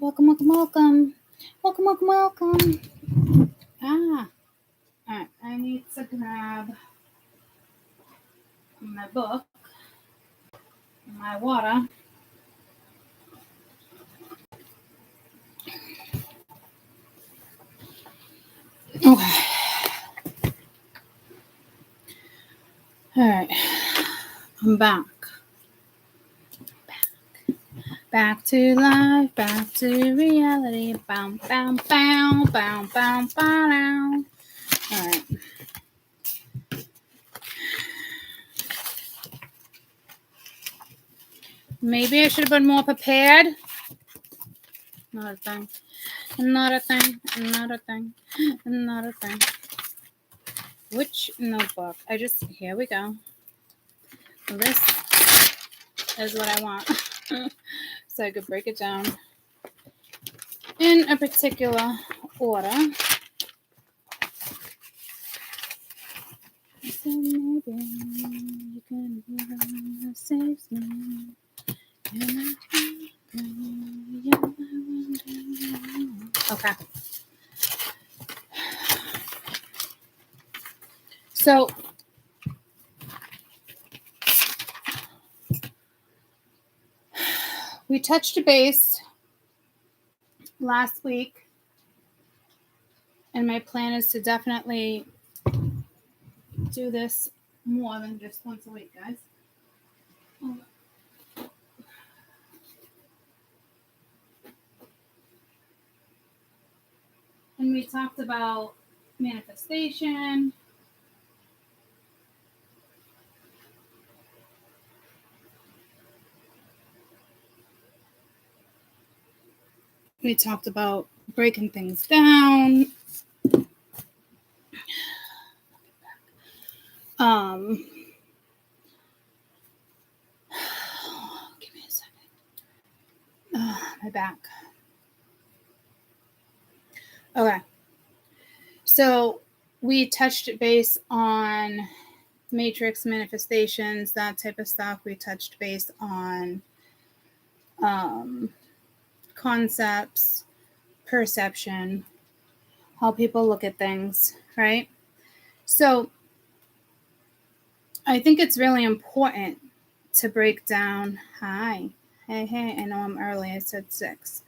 Welcome, welcome, welcome. Welcome, welcome, welcome. All right. I need to grab my book, my water. Okay. All right. I'm back. Back to life, back to reality. Bow, bow, bow, bow, bow, bow. All right. Maybe I should have been more prepared. Not a thing. Not a thing. Not a thing. Not a thing. Which notebook? Here we go. This is what I want. So I could break it down in a particular order. So maybe you can be the one that saves me. Okay. So we touched base last week, and my plan is to definitely do this more than just once a week, guys. And we talked about manifestation. We talked about breaking things down. Give me a second. My back. Okay. So we touched base on matrix manifestations, that type of stuff. We touched base on concepts, perception, how people look at things, right? So I think it's really important to break down. Hey, I know I'm early. I said 6.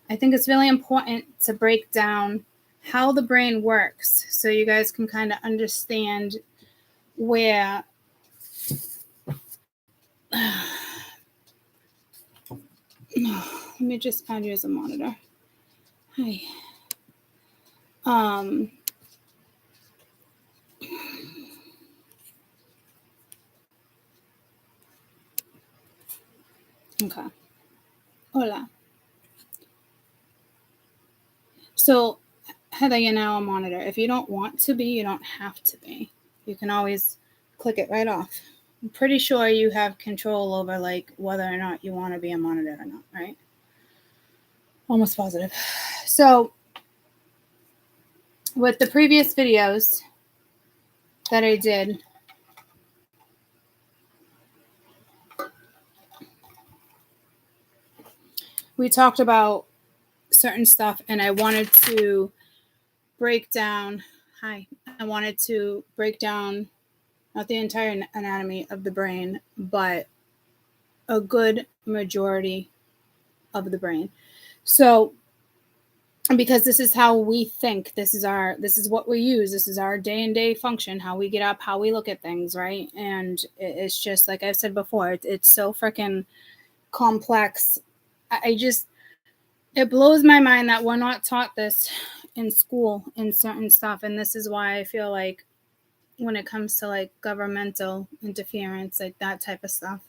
I think it's really important to break down how the brain works so you guys can kind of understand where let me just add you as a monitor. Hi. Okay. Hola. So, Heather, you're now a monitor. If you don't want to be, you don't have to be. You can always click it right off. I'm pretty sure you have control over like whether or not you want to be a monitor or not, right? Almost positive. So, with the previous videos that I did, we talked about certain stuff, and I wanted to break down. I wanted to break down not the entire anatomy of the brain, but a good majority of the brain. So, because this is how we think, this is what we use, this is our day-and-day function, how we get up, how we look at things, right? And it's just like I've said before, it's so freaking complex. It blows my mind that we're not taught this in school in certain stuff. And this is why I feel like when it comes to like governmental interference, like that type of stuff,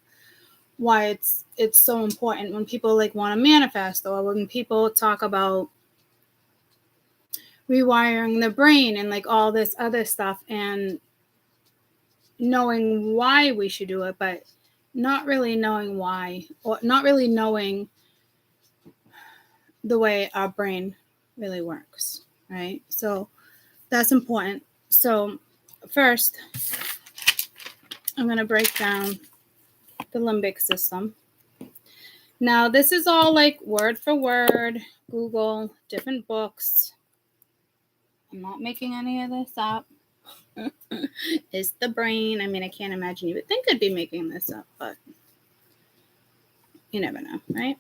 why it's so important when people like want to manifest, or when people talk about rewiring the brain and like all this other stuff, and knowing why we should do it, but not really knowing why, or not really knowing the way our brain really works, right? So that's important. So first, I'm going to break down the limbic system. Now, this is all like word for word, Google, different books. I'm not making any of this up. It's the brain. I mean, I can't imagine you would think I'd be making this up, but you never know, right?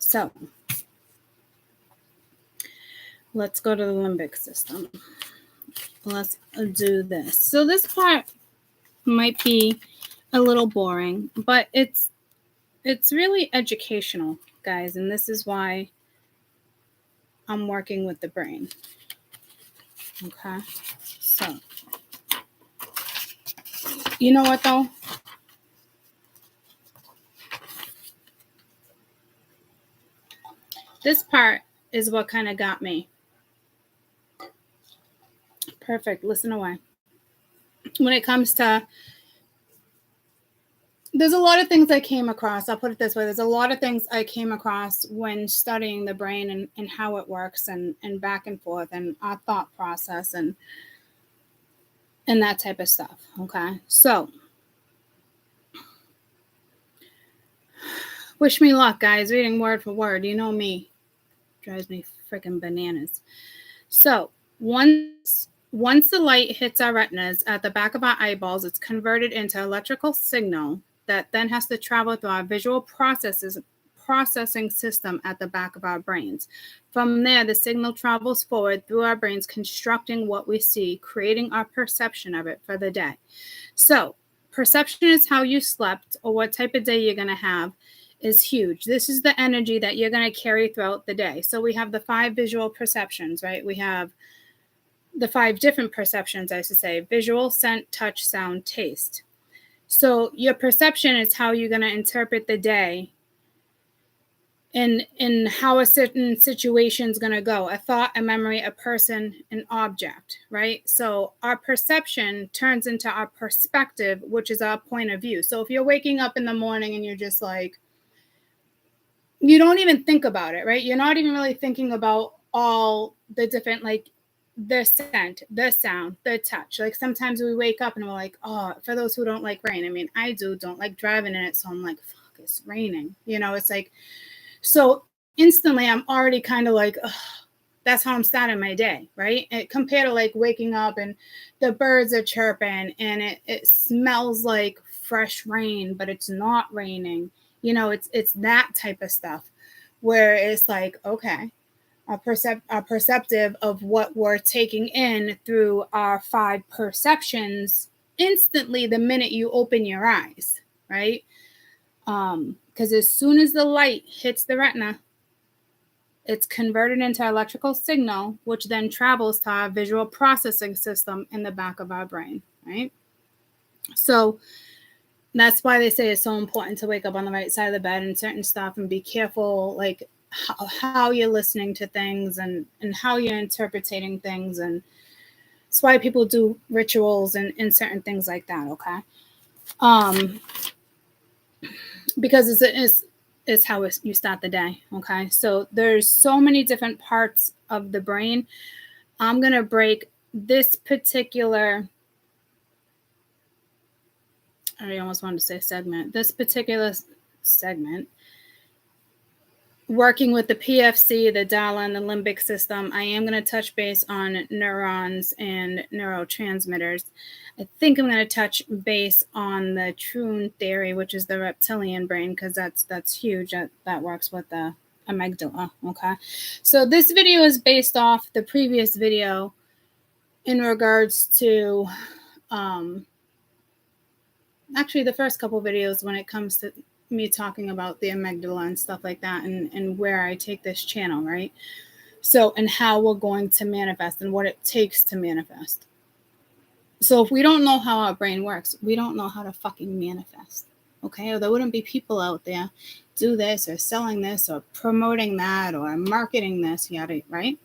So, let's go to the limbic system. Let's do this. So, this part might be a little boring, but it's really educational, guys, and this is why I'm working with the brain. Okay, so you know what though? This part is what kind of got me. Perfect. Listen away. When it comes to, there's a lot of things I came across. I'll put it this way. There's a lot of things I came across when studying the brain and how it works and back and forth and our thought process and that type of stuff. Okay. So wish me luck, guys. Reading word for word. You know me. Drives me freaking bananas. So once the light hits our retinas at the back of our eyeballs, it's converted into electrical signal that then has to travel through our visual processing system at the back of our brains. From there, the signal travels forward through our brains, constructing what we see, creating our perception of it for the day. So perception is how you slept or what type of day you're going to have is huge. This is the energy that you're going to carry throughout the day. So we have the 5 visual perceptions, right? We have the 5 different perceptions, I should say: visual, scent, touch, sound, taste. So your perception is how you're going to interpret the day and how a certain situation is going to go. A thought, a memory, a person, an object, right? So our perception turns into our perspective, which is our point of view. So if you're waking up in the morning and you're just like, you don't even think about it, right? You're not even really thinking about all the different, like the scent, the sound, the touch. Like sometimes we wake up and we're like, oh, for those who don't like rain, I mean, I don't like driving in it. So I'm like, fuck, it's raining. You know, it's like, so instantly I'm already kind of like, ugh, that's how I'm starting my day, right? Compared to like waking up and the birds are chirping and it smells like fresh rain, but it's not raining. You know, it's that type of stuff where it's like, okay, our perceptive of what we're taking in through our 5 perceptions instantly the minute you open your eyes, right? Because as soon as the light hits the retina, it's converted into electrical signal, which then travels to our visual processing system in the back of our brain, right? So that's why they say it's so important to wake up on the right side of the bed and certain stuff and be careful, like how you're listening to things and how you're interpreting things. And that's why people do rituals and certain things like that, okay? Because it's how you start the day, okay? So there's so many different parts of the brain. I'm going to break this particular, I almost wanted to say segment, this particular segment, working with the PFC, the DALA, and the limbic system. I am going to touch base on neurons and neurotransmitters. I think I'm going to touch base on the Troon theory, which is the reptilian brain, because that's huge. That works with the amygdala, okay? So this video is based off the previous video in regards to, actually the first couple videos when it comes to me talking about the amygdala and stuff like that and where I take this channel, right? So, and how we're going to manifest and what it takes to manifest. So if we don't know how our brain works, we don't know how to fucking manifest, okay? Or there wouldn't be people out there do this or selling this or promoting that or marketing this, yada, right?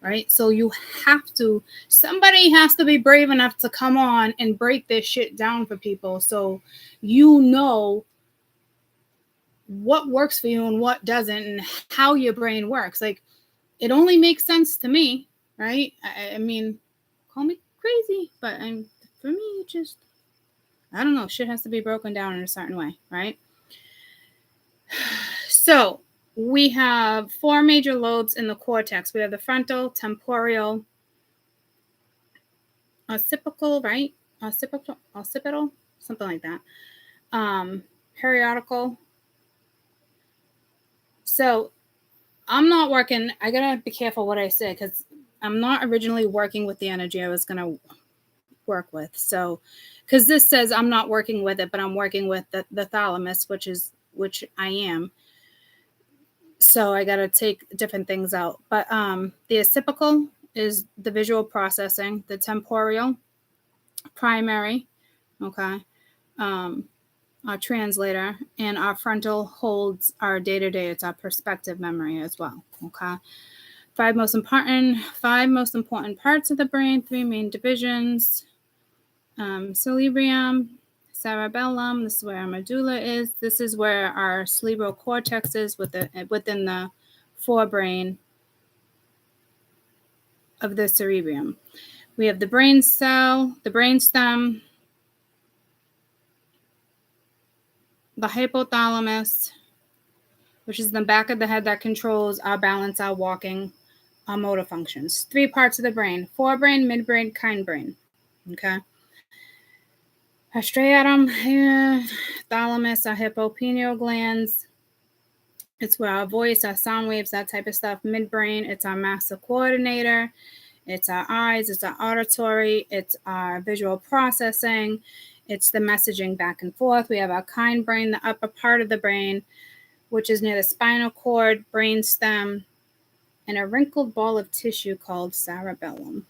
Right? So you have to, somebody has to be brave enough to come on and break this shit down for people so you know what works for you and what doesn't and how your brain works. Like, it only makes sense to me, right? I mean, call me crazy, but for me, just, I don't know, shit has to be broken down in a certain way, right? So we have 4 major lobes in the cortex. We have the frontal, temporal, occipital, right? Occipital, something like that. Periodical. So I'm not working. I gotta be careful what I say because I'm not originally working with the energy I was gonna work with. So, because this says I'm not working with it, but I'm working with the thalamus, which I am. So I gotta take different things out. But the occipital is the visual processing, the temporal, primary, okay, our translator, and our frontal holds our day-to-day. It's our perspective memory as well, okay. Five most important parts of the brain, 3 main divisions. Cerebrium, cerebellum, this is where our medulla is. This is where our cerebral cortex is within the forebrain of the cerebrium. We have the brain cell, the brainstem, the hypothalamus, which is the back of the head that controls our balance, our walking, our motor functions. 3 parts of the brain: forebrain, midbrain, hindbrain. Okay. Our striatum, thalamus, our hippopineal glands. It's where our voice, our sound waves, that type of stuff. Midbrain, it's our master coordinator. It's our eyes, it's our auditory, it's our visual processing, it's the messaging back and forth. We have our hindbrain, the upper part of the brain, which is near the spinal cord, brainstem, and a wrinkled ball of tissue called cerebellum,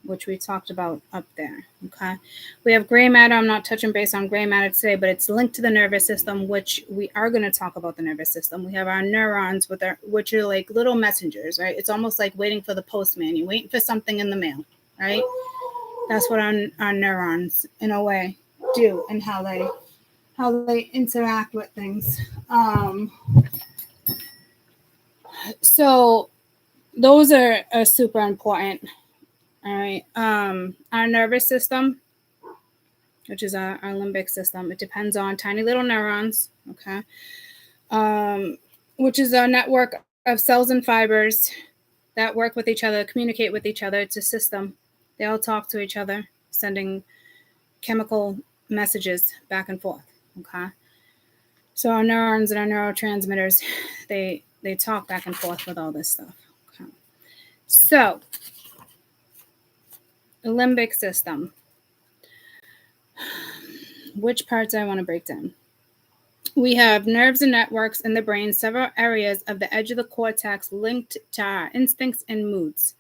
which we talked about up there, okay? We have gray matter. I'm not touching base on gray matter today, but it's linked to the nervous system, which we are going to talk about the nervous system. We have our neurons, which are like little messengers, right? It's almost like waiting for the postman. You're waiting for something in the mail, right? That's what our neurons, in a way, do, and how they interact with things. So those are super important. All right. Our nervous system, which is our limbic system, it depends on tiny little neurons, okay, which is a network of cells and fibers that work with each other, communicate with each other. It's a system. They all talk to each other, sending chemical messages back and forth, okay? So our neurons and our neurotransmitters, they talk back and forth with all this stuff, okay? So the limbic system. Which parts I want to break down? We have nerves and networks in the brain, several areas of the edge of the cortex linked to our instincts and moods.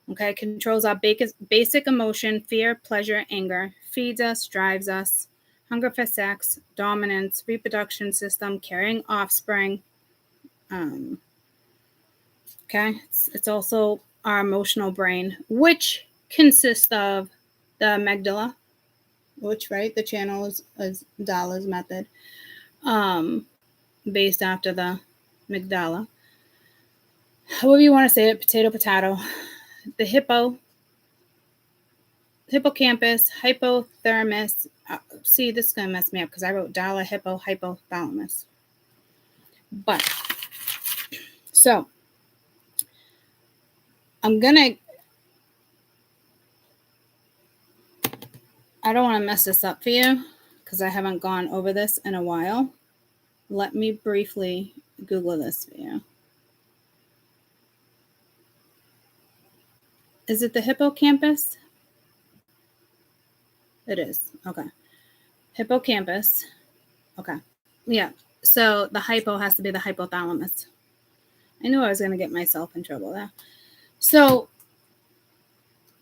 Okay, controls our basic emotion, fear, pleasure, anger, feeds us, drives us, hunger for sex, dominance, reproduction system, carrying offspring. Okay, it's also our emotional brain, which consists of the amygdala, which, right, the channel is Dalla's method, based after the amygdala. However you want to say it, potato. The hippocampus, hypothalamus. See, this is going to mess me up because I wrote Dalla, hypothalamus. But, so, I don't want to mess this up for you because I haven't gone over this in a while. Let me briefly Google this for you. Is it the hippocampus? It is. Okay. Hippocampus. Okay. Yeah. So the hypo has to be the hypothalamus. I knew I was going to get myself in trouble there. So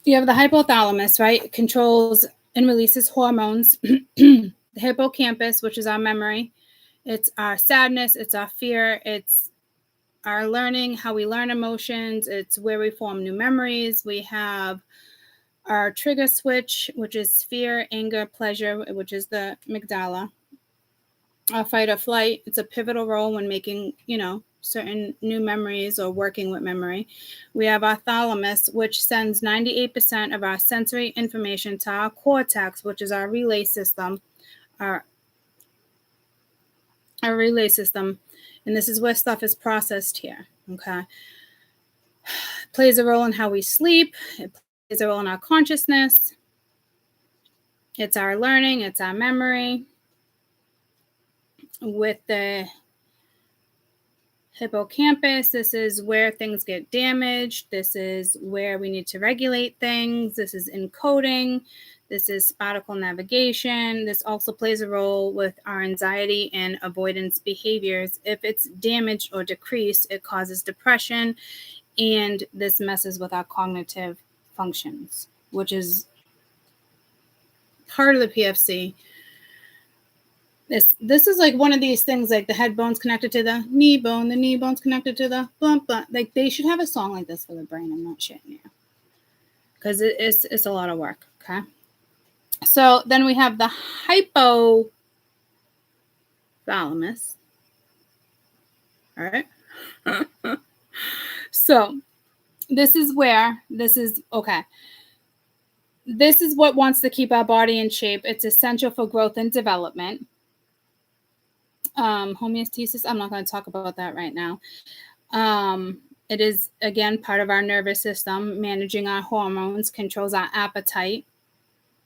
you have the hypothalamus, right? It controls and releases hormones. The hippocampus, which is our memory. It's our sadness. It's our fear. It's our learning, how we learn emotions. It's where we form new memories. We have our trigger switch, which is fear, anger, pleasure, which is the amygdala. Our fight or flight, it's a pivotal role when making, certain new memories or working with memory. We have our thalamus, which sends 98% of our sensory information to our cortex, which is our relay system, our our relay system, and this is where stuff is processed here. Okay. It plays a role in how we sleep. It plays a role in our consciousness. It's our learning. It's our memory. With the hippocampus, this is where things get damaged. This is where we need to regulate things. This is encoding. This is spatial navigation. This also plays a role with our anxiety and avoidance behaviors. If it's damaged or decreased, it causes depression, and this messes with our cognitive functions, which is part of the PFC. This is like one of these things, like the head bone's connected to the knee bone's connected to the bump. Like they should have a song like this for the brain. I'm not shitting you, because it's a lot of work. Okay. So then we have the hypothalamus. All right. So this is what wants to keep our body in shape. It's essential for growth and development. Homeostasis, I'm not going to talk about that right now. It is, again, part of our nervous system, managing our hormones, controls our appetite,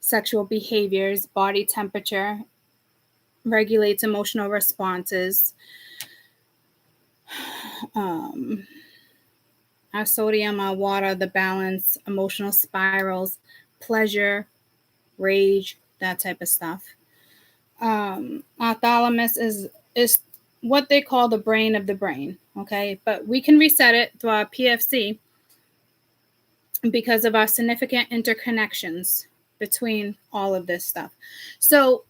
sexual behaviors, body temperature, regulates emotional responses. Our sodium, our water, the balance, emotional spirals, pleasure, rage, that type of stuff. Our thalamus is what they call the brain of the brain, okay? But we can reset it through our PFC because of our significant interconnections between all of this stuff. So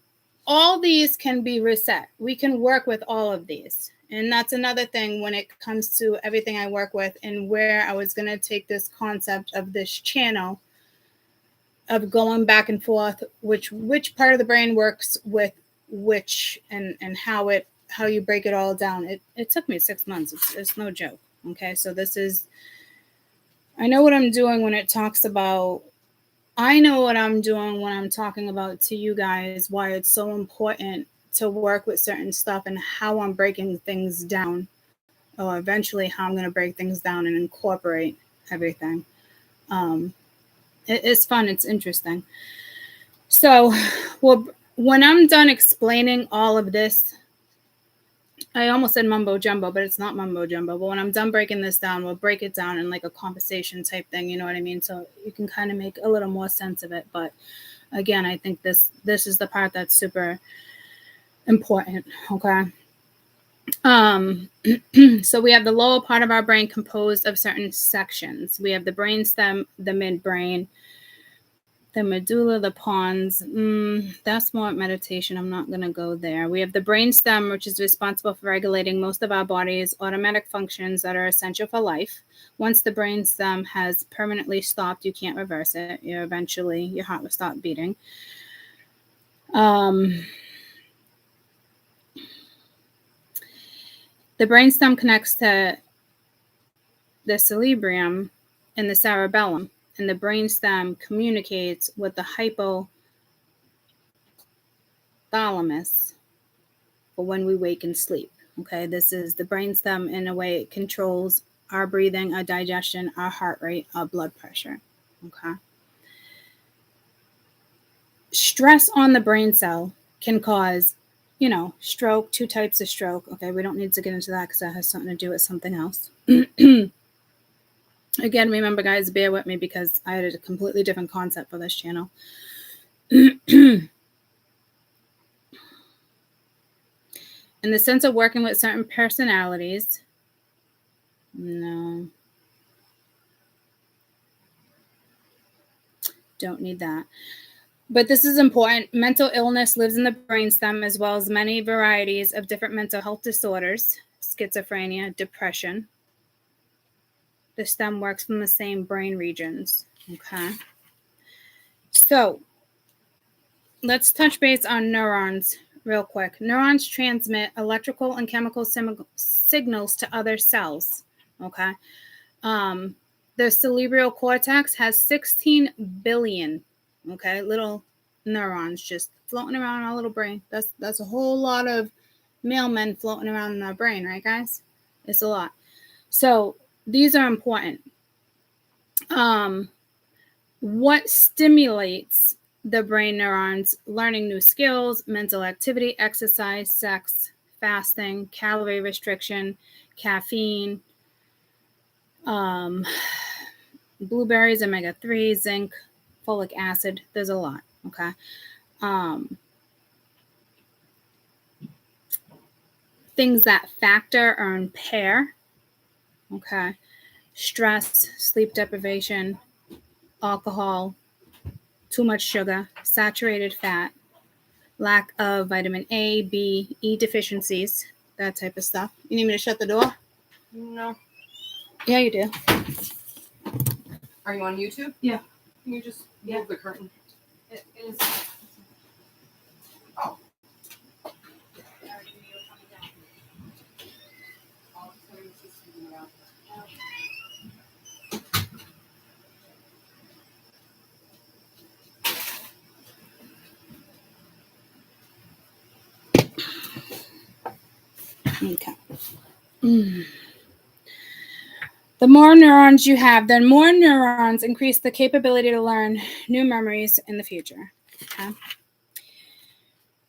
all these can be reset. We can work with all of these. And that's another thing when it comes to everything I work with, and where I was going to take this concept of this channel of going back and forth, which part of the brain works with which, and how you break it all down. It took me 6 months. It's no joke. Okay. So I know what I'm doing when it talks about, I know what I'm doing when I'm talking about to you guys, why it's so important to work with certain stuff and how I'm breaking things down, or eventually how I'm going to break things down and incorporate everything. It's fun. It's interesting. So, when I'm done explaining all of this, I almost said mumbo jumbo, but it's not mumbo jumbo. But when I'm done breaking this down, we'll break it down in like a conversation type thing. You know what I mean? So you can kind of make a little more sense of it. But again, I think this is the part that's super important. Okay. So we have the lower part of our brain composed of certain sections. We have the brainstem, the midbrain, the medulla, the pons. That's more meditation. I'm not going to go there. We have the brainstem, which is responsible for regulating most of our body's automatic functions that are essential for life. Once the brainstem has permanently stopped, you can't reverse it. Eventually, your heart will stop beating. The brainstem connects to the cerebrium and the cerebellum, and the brainstem communicates with the hypothalamus for when we wake and sleep. Okay, this is the brainstem. In a way, it controls our breathing, our digestion, our heart rate, our blood pressure. Okay. Stress on the brain cell can cause, stroke, 2 types of stroke. Okay, we don't need to get into that because that has something to do with something else. Again, remember, guys, bear with me because I had a completely different concept for this channel. In the sense of working with certain personalities, no, don't need that. But this is important. Mental illness lives in the brainstem, as well as many varieties of different mental health disorders, schizophrenia, depression. The stem works from the same brain regions. Okay. So let's touch base on neurons real quick. Neurons transmit electrical and chemical signals to other cells. Okay. The cerebral cortex has 16 billion, little neurons just floating around our little brain. That's a whole lot of mailmen floating around in our brain, right, guys? It's a lot. So these are important. What stimulates the brain neurons? Learning new skills, mental activity, exercise, sex, fasting, calorie restriction, caffeine, blueberries, omega-3, zinc, folic acid. There's a lot, okay? Things that factor or impair, okay? Stress, sleep deprivation, alcohol, too much sugar, saturated fat, lack of vitamin A, B, E deficiencies, that type of stuff. You need me to shut the door? No. Yeah, you do. Are you on YouTube? Yeah. Can you just move the curtain? It is. Oh. Okay. The more neurons you have, then more neurons increase the capability to learn new memories in the future. Okay.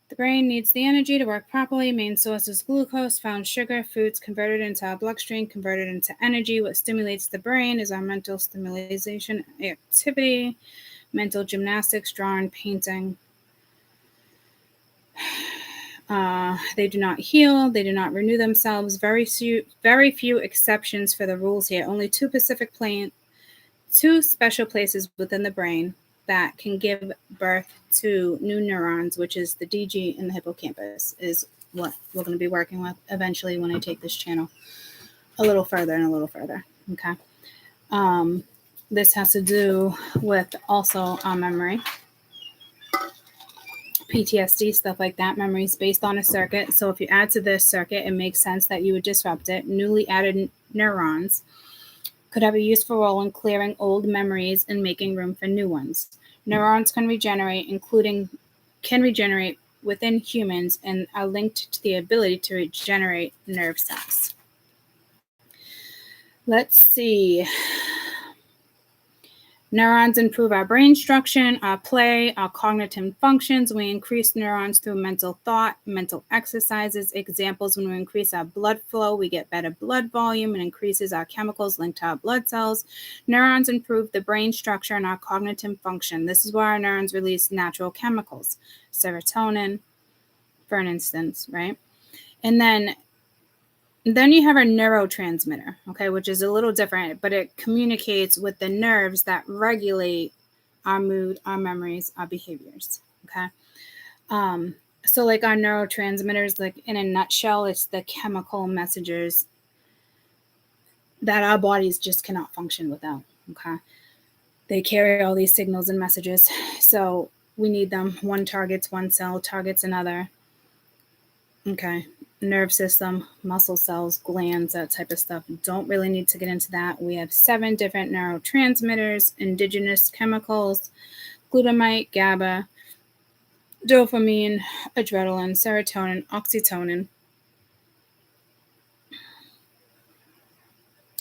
The brain needs the energy to work properly. Main source is glucose, found sugar, foods converted into our bloodstream, converted into energy. What stimulates the brain is our mental stimulation activity, mental gymnastics, drawing, painting. They do not heal. They do not renew themselves. Very few exceptions for the rules here. Only two special places within the brain that can give birth to new neurons, which is the DG and the hippocampus, is what we're going to be working with eventually when I take this channel a little further and a little further. Okay. This has to do with also our memory. PTSD, stuff like that, memories based on a circuit. So if you add to this circuit, it makes sense that you would disrupt it. Newly added neurons could have a useful role in clearing old memories and making room for new ones. Neurons can regenerate within humans and are linked to the ability to regenerate nerve cells. Let's see. Neurons improve our brain structure, our play, our cognitive functions. We increase neurons through mental thought, mental exercises. Examples: when we increase our blood flow, we get better blood volume and increases our chemicals linked to our blood cells. Neurons improve the brain structure and our cognitive function. This is where our neurons release natural chemicals, serotonin, for instance, right? And then you have a neurotransmitter, okay, which is a little different, but it communicates with the nerves that regulate our mood, our memories, our behaviors, okay? So like our neurotransmitters, like in a nutshell, it's the chemical messengers that our bodies just cannot function without, okay? They carry all these signals and messages, so we need them. One targets one cell, targets another, okay? Nerve system, muscle cells, glands, that type of stuff. Don't really need to get into that. We have 7 different neurotransmitters, indigenous chemicals: glutamate, GABA, dopamine, adrenaline, serotonin, oxytocin.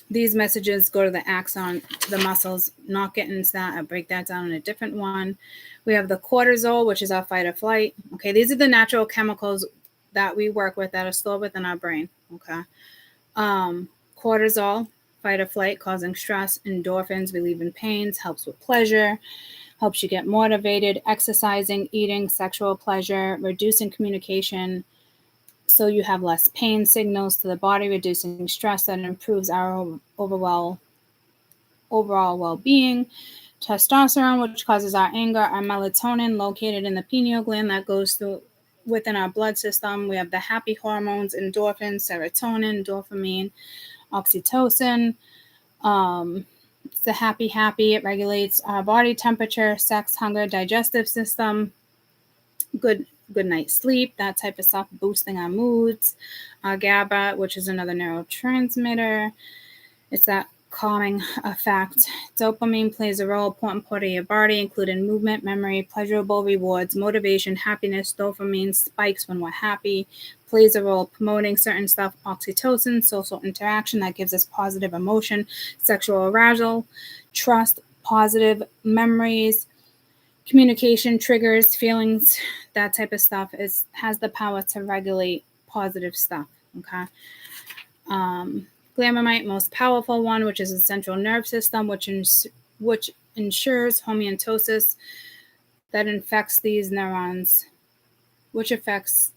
These messages go to the axon, to the muscles. Not getting into that. I'll break that down in a different one. We have the cortisol, which is our fight or flight. Okay, these are the natural chemicals that we work with that are stored within our brain. Okay. Cortisol, fight or flight, causing stress. Endorphins, relieving pains, helps with pleasure, helps you get motivated. Exercising, eating, sexual pleasure, reducing communication, so you have less pain signals to the body, reducing stress that improves our overall well-being. Testosterone, which causes our anger. Our melatonin, located in the pineal gland, that goes through within our blood system. We have the happy hormones: endorphins, serotonin, dopamine, oxytocin. It's the happy. It regulates our body temperature, sex, hunger, digestive system, good night's sleep, that type of stuff, boosting our moods. GABA, which is another neurotransmitter. It's that calming effect. Dopamine plays a important part of your body, including movement, memory, pleasurable rewards, motivation, happiness. Dopamine spikes when we're happy, plays a role promoting certain stuff. Oxytocin, social interaction that gives us positive emotion, sexual arousal, trust, positive memories, communication, triggers, feelings, that type of stuff has the power to regulate positive stuff. Okay. Glamamite, most powerful one, which is the central nerve system, which ensures homeostasis that infects these neurons, which effects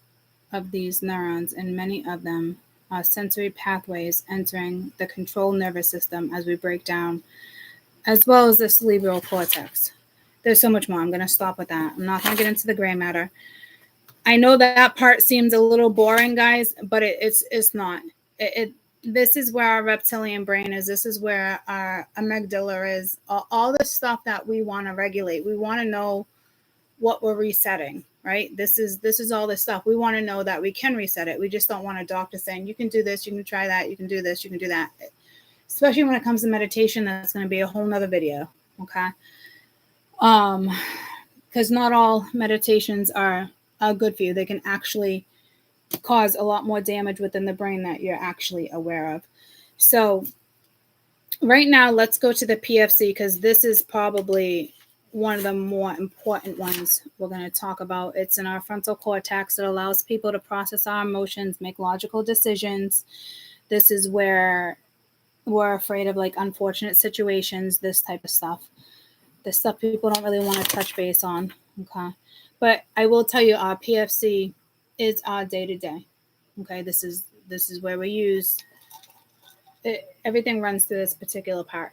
of these neurons, and many of them are sensory pathways entering the control nervous system as we break down, as well as the cerebral cortex. There's so much more. I'm going to stop with that. I'm not going to get into the gray matter. I know that part seems a little boring, guys, but it's not. This is where our reptilian brain is. This is where our amygdala is. All the stuff that we want to regulate. We want to know what we're resetting, right? This is all the stuff. We want to know that we can reset it. We just don't want a doctor saying, you can do this, you can try that, you can do this, you can do that. Especially when it comes to meditation, that's going to be a whole nother video, okay? Because not all meditations are good for you. They can actually cause a lot more damage within the brain that you're actually aware of. So right now, let's go to the PFC, because this is probably one of the more important ones we're going to talk about. It's in our frontal cortex. It allows people to process our emotions, make logical decisions. This is where we're afraid of like unfortunate situations, this type of stuff. The stuff people don't really want to touch base on. Okay. But I will tell you, our PFC is our day-to-day. Okay. This is where we use it. Everything runs through this particular part.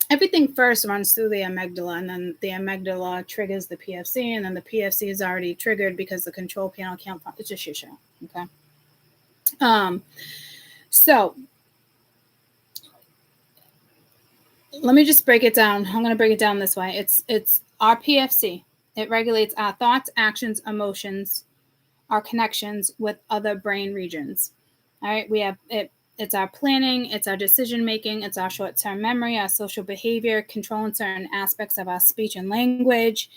Everything first runs through the amygdala, and then the amygdala triggers the PFC, and then the PFC is already triggered because the control panel can't. It's just shit show. Okay. So let me just break it down. I'm going to break it down this way. It's our PFC. It regulates our thoughts, actions, emotions, our connections with other brain regions. All right. We have it. It's our planning. It's our decision making. It's our short-term memory, our social behavior, controlling certain aspects of our speech and language.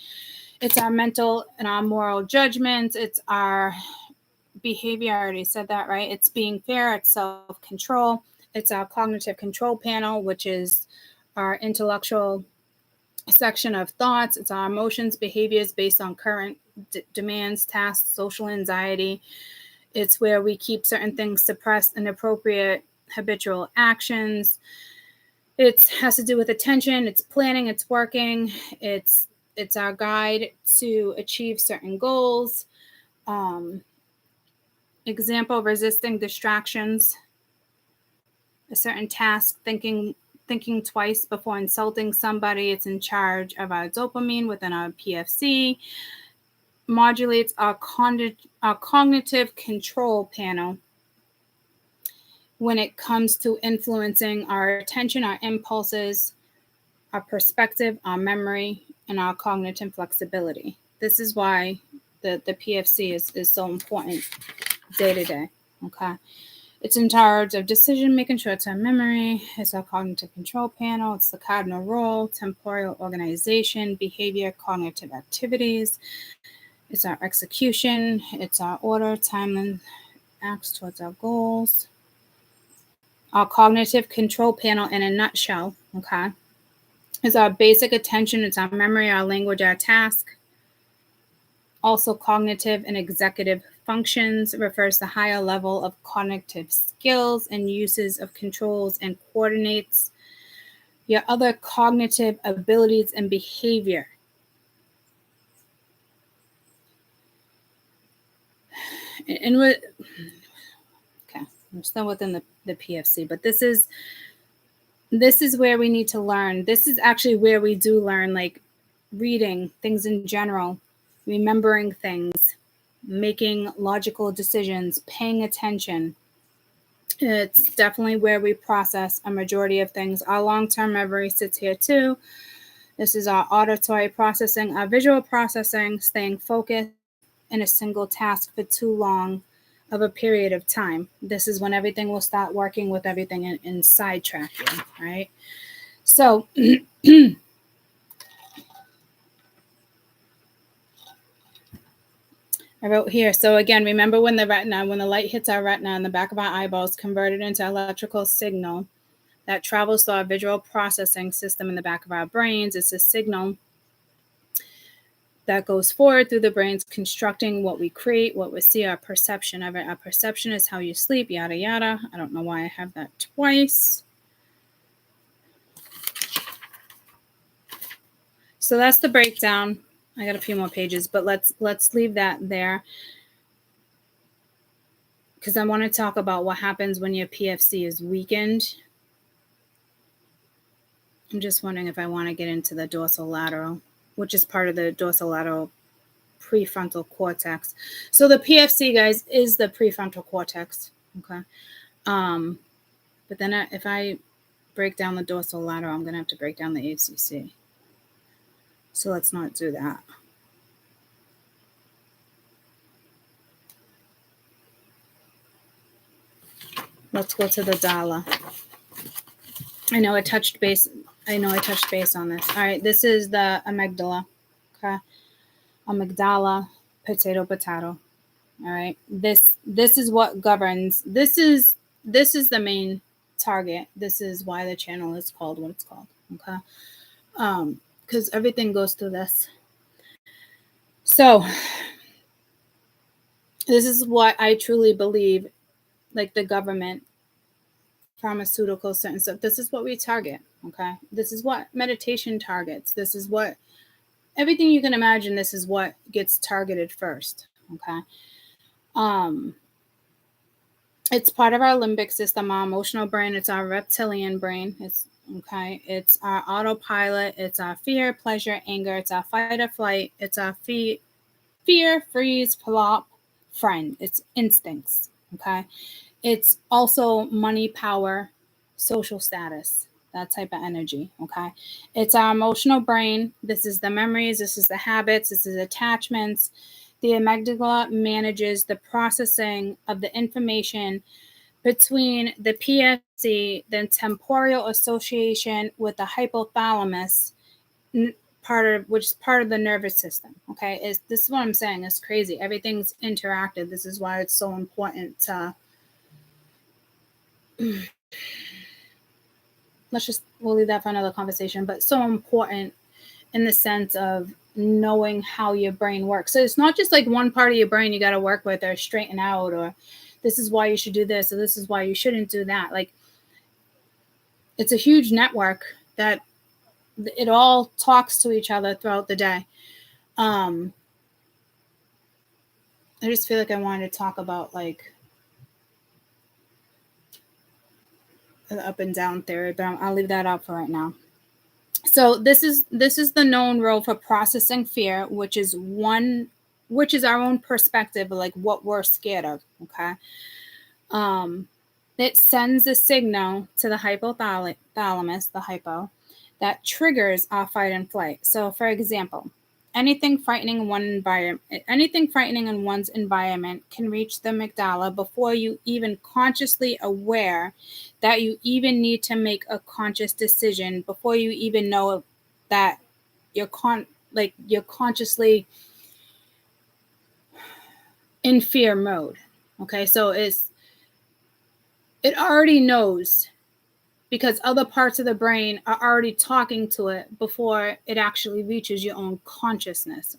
It's our mental and our moral judgments. It's our behavior. I already said that, right? It's being fair. It's self-control. It's our cognitive control panel, which is our intellectual section of thoughts. It's our emotions, behaviors based on current demands, tasks, social anxiety. It's where we keep certain things suppressed, inappropriate habitual actions. It has to do with attention. It's planning. It's working. It's our guide to achieve certain goals. Example, resisting distractions, a certain task, thinking twice before insulting somebody. It's in charge of our dopamine within our PFC. Modulates our cognitive control panel when it comes to influencing our attention, our impulses, our perspective, our memory, and our cognitive flexibility. This is why the PFC is so important day to day. Okay. It's in charge of decision-making, short-term memory. It's our cognitive control panel. It's the cardinal role, temporal organization, behavior, cognitive activities. It's our execution. It's our order, timeline, acts towards our goals. Our cognitive control panel in a nutshell, okay, is our basic attention. It's our memory, our language, our task. Also, cognitive and executive functions refers to higher level of cognitive skills and uses of controls and coordinates your other cognitive abilities and behavior. And what? Okay, I'm still within the PFC, but this is where we need to learn. This is actually where we do learn, like reading things in general, remembering things, making logical decisions, paying attention. It's definitely where we process a majority of things. Our long-term memory sits here too. This is our auditory processing, our visual processing, staying focused in a single task for too long, of a period of time. This is when everything will start working with everything and sidetrack you, right? So I wrote here, so again, remember when the light hits our retina in the back of our eyeballs, converted into electrical signal that travels through our visual processing system in the back of our brains. It's a signal that goes forward through the brains, constructing what we create, what we see, our perception of it. Our perception is how you sleep, yada, yada. I don't know why I have that twice. So that's the breakdown. I got a few more pages, but let's leave that there, because I want to talk about what happens when your PFC is weakened. I'm just wondering if I want to get into the dorsolateral, which is part of the dorsolateral prefrontal cortex. So the PFC, guys, is the prefrontal cortex. Okay. But then if I break down the dorsolateral, I'm going to have to break down the ACC. So let's not do that. Let's go to the Dala. I know I touched base on this. All right, this is the amygdala. Okay. Amygdala, potato. All right. This is what governs. This is the main target. This is why the channel is called what it's called. Okay. Because everything goes through this. So this is what I truly believe, like the government, pharmaceuticals, certain stuff. This is what we target. Okay. This is what meditation targets. This is what everything you can imagine. This is what gets targeted first. Okay. It's part of our limbic system, our emotional brain. It's our reptilian brain. It's our autopilot. It's our fear, pleasure, anger. It's our fight or flight. It's our fear, freeze, plop, friend. It's instincts. Okay. It's also money, power, social status, that type of energy. Okay. It's our emotional brain. This is the memories. This is the habits. This is attachments. The amygdala manages the processing of the information between the PFC, the temporal association with the hypothalamus, which is part of the nervous system. Okay, this is what I'm saying. It's crazy. Everything's interacted. This is why it's so important to. We'll leave that for another conversation. But so important in the sense of knowing how your brain works. So it's not just like one part of your brain you got to work with or straighten out, or this is why you should do this, or this is why you shouldn't do that. Like, it's a huge network that it all talks to each other throughout the day. I just feel like I wanted to talk about like the up and down theory, but I'll leave that out for right now. So this is the known role for processing fear, which is our own perspective of like what we're scared of. Okay. It sends a signal to the hypothalamus, the hypo, that triggers our fight and flight. So for example, anything frightening in one's environment can reach the amygdala before you even consciously aware that you even need to make a conscious decision, before you even know that you're consciously in fear mode. Okay, so it already knows, because other parts of the brain are already talking to it before it actually reaches your own consciousness.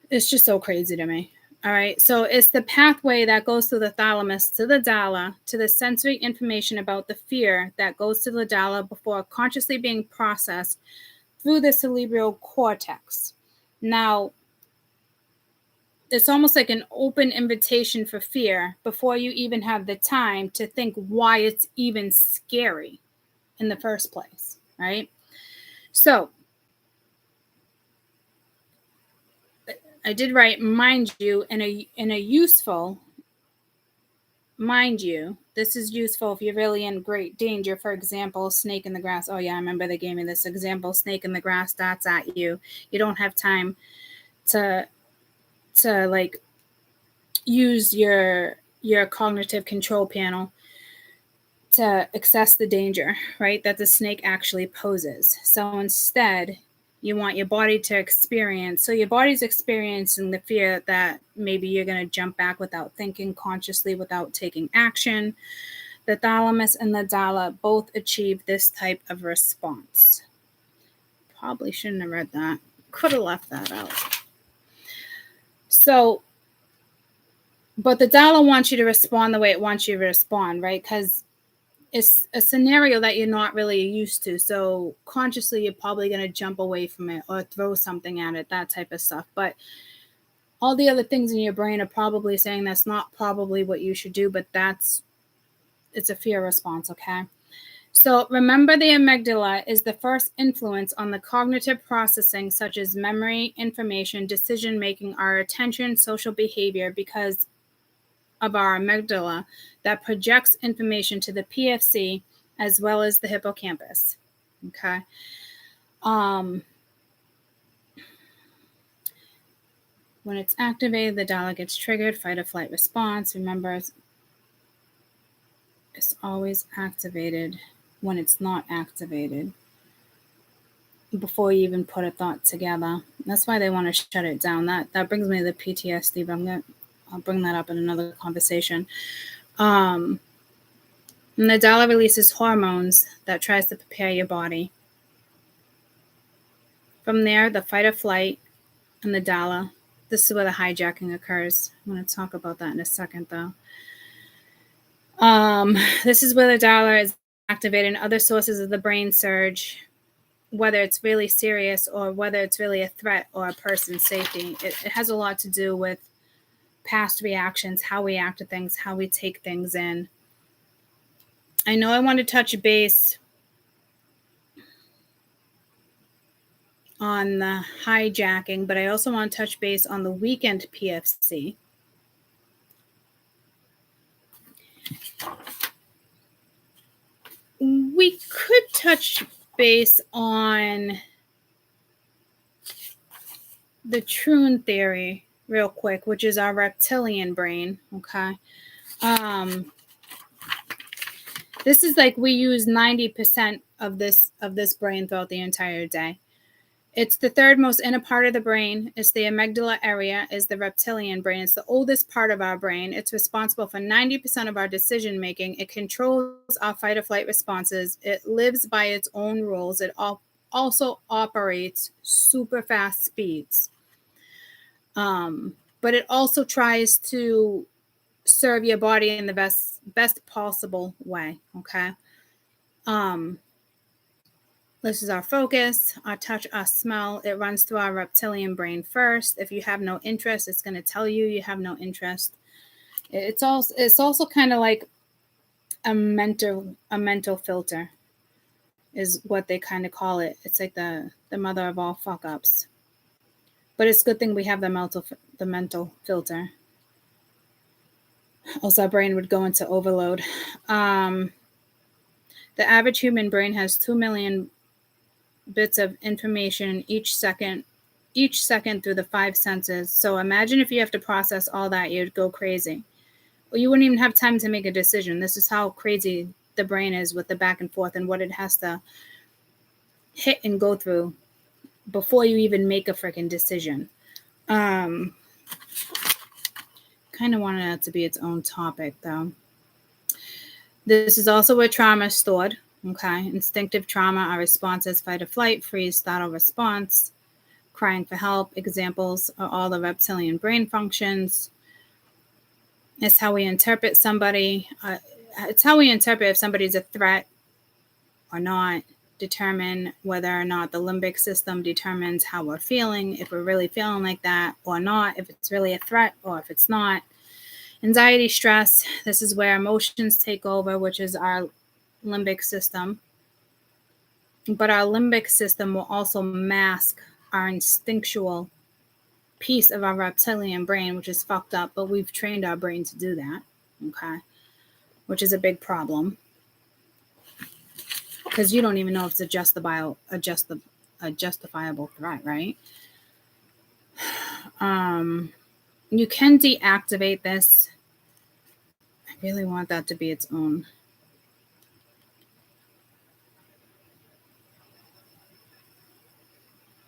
It's just so crazy to me. All right. So it's the pathway that goes through the thalamus to the dala, to the sensory information about the fear that goes to the dala before consciously being processed through the cerebral cortex. Now, it's almost like an open invitation for fear before you even have the time to think why it's even scary in the first place, right? So I did write, mind you, in a useful, mind you, this is useful if you're really in great danger. For example, snake in the grass. Oh yeah, I remember they gave me this example. Snake in the grass dots at you. You don't have time to like, use your cognitive control panel to assess the danger, right, that the snake actually poses. So instead, you want your body to experience. So your body's experiencing the fear that maybe you're going to jump back without thinking consciously, without taking action. The thalamus and the dala both achieve this type of response. Probably shouldn't have read that. Could have left that out. So, but the dala wants you to respond the way it wants you to respond, right? Because it's a scenario that you're not really used to. So consciously, you're probably going to jump away from it or throw something at it, that type of stuff. But all the other things in your brain are probably saying that's not probably what you should do, but it's a fear response, okay? So remember, the amygdala is the first influence on the cognitive processing, such as memory, information, decision-making, our attention, social behavior, because of our amygdala that projects information to the PFC as well as the hippocampus. Okay. When it's activated, the dala gets triggered, fight or flight response. Remember, it's always activated when it's not activated before you even put a thought together. That's why they want to shut it down. That brings me to the PTSD, but I'll bring that up in another conversation. And the dala releases hormones that tries to prepare your body. From there, the fight or flight and the dala. This is where the hijacking occurs. I'm going to talk about that in a second, though. This is where the dala is activated, and other sources of the brain surge, whether it's really serious or whether it's really a threat or a person's safety. It has a lot to do with past reactions, how we act to things, how we take things in. I know I want to touch base on the hijacking, but I also want to touch base on the weekend PFC. We could touch base on the Troon theory real quick, which is our reptilian brain, okay? This is like we use 90% of this brain throughout the entire day. It's the third most inner part of the brain. It's the amygdala area, is the reptilian brain. It's the oldest part of our brain. It's responsible for 90% of our decision making. It controls our fight or flight responses. It lives by its own rules. It also operates super fast speeds. But it also tries to serve your body in the best possible way, okay? This is our focus, our touch, our smell. It runs through our reptilian brain first. If you have no interest, it's going to tell you have no interest. It's also kind of like a mental filter, is what they kind of call it. It's like the mother of all fuck ups. But it's a good thing we have the mental filter. Also, our brain would go into overload. The average human brain has 2 million bits of information each second through the 5 senses. So imagine if you have to process all that, you'd go crazy. Well, you wouldn't even have time to make a decision. This is how crazy the brain is with the back and forth and what it has to hit and go through before you even make a freaking decision. Kind of wanted that to be its own topic, though. This is also where trauma is stored. Okay, instinctive trauma, our responses, fight or flight, freeze, startle response, crying for help. Examples are all the reptilian brain functions. It's how we interpret somebody. It's how we interpret if somebody's a threat or not. Determine whether or not the limbic system determines how we're feeling, if we're really feeling like that or not, if it's really a threat or if it's not. Anxiety, stress, this is where emotions take over, which is our limbic system. But our limbic system will also mask our instinctual piece of our reptilian brain, which is fucked up, but we've trained our brain to do that, okay? Which is a big problem. Because you don't even know if it's a justifiable threat, right? You can deactivate this. I really want that to be its own.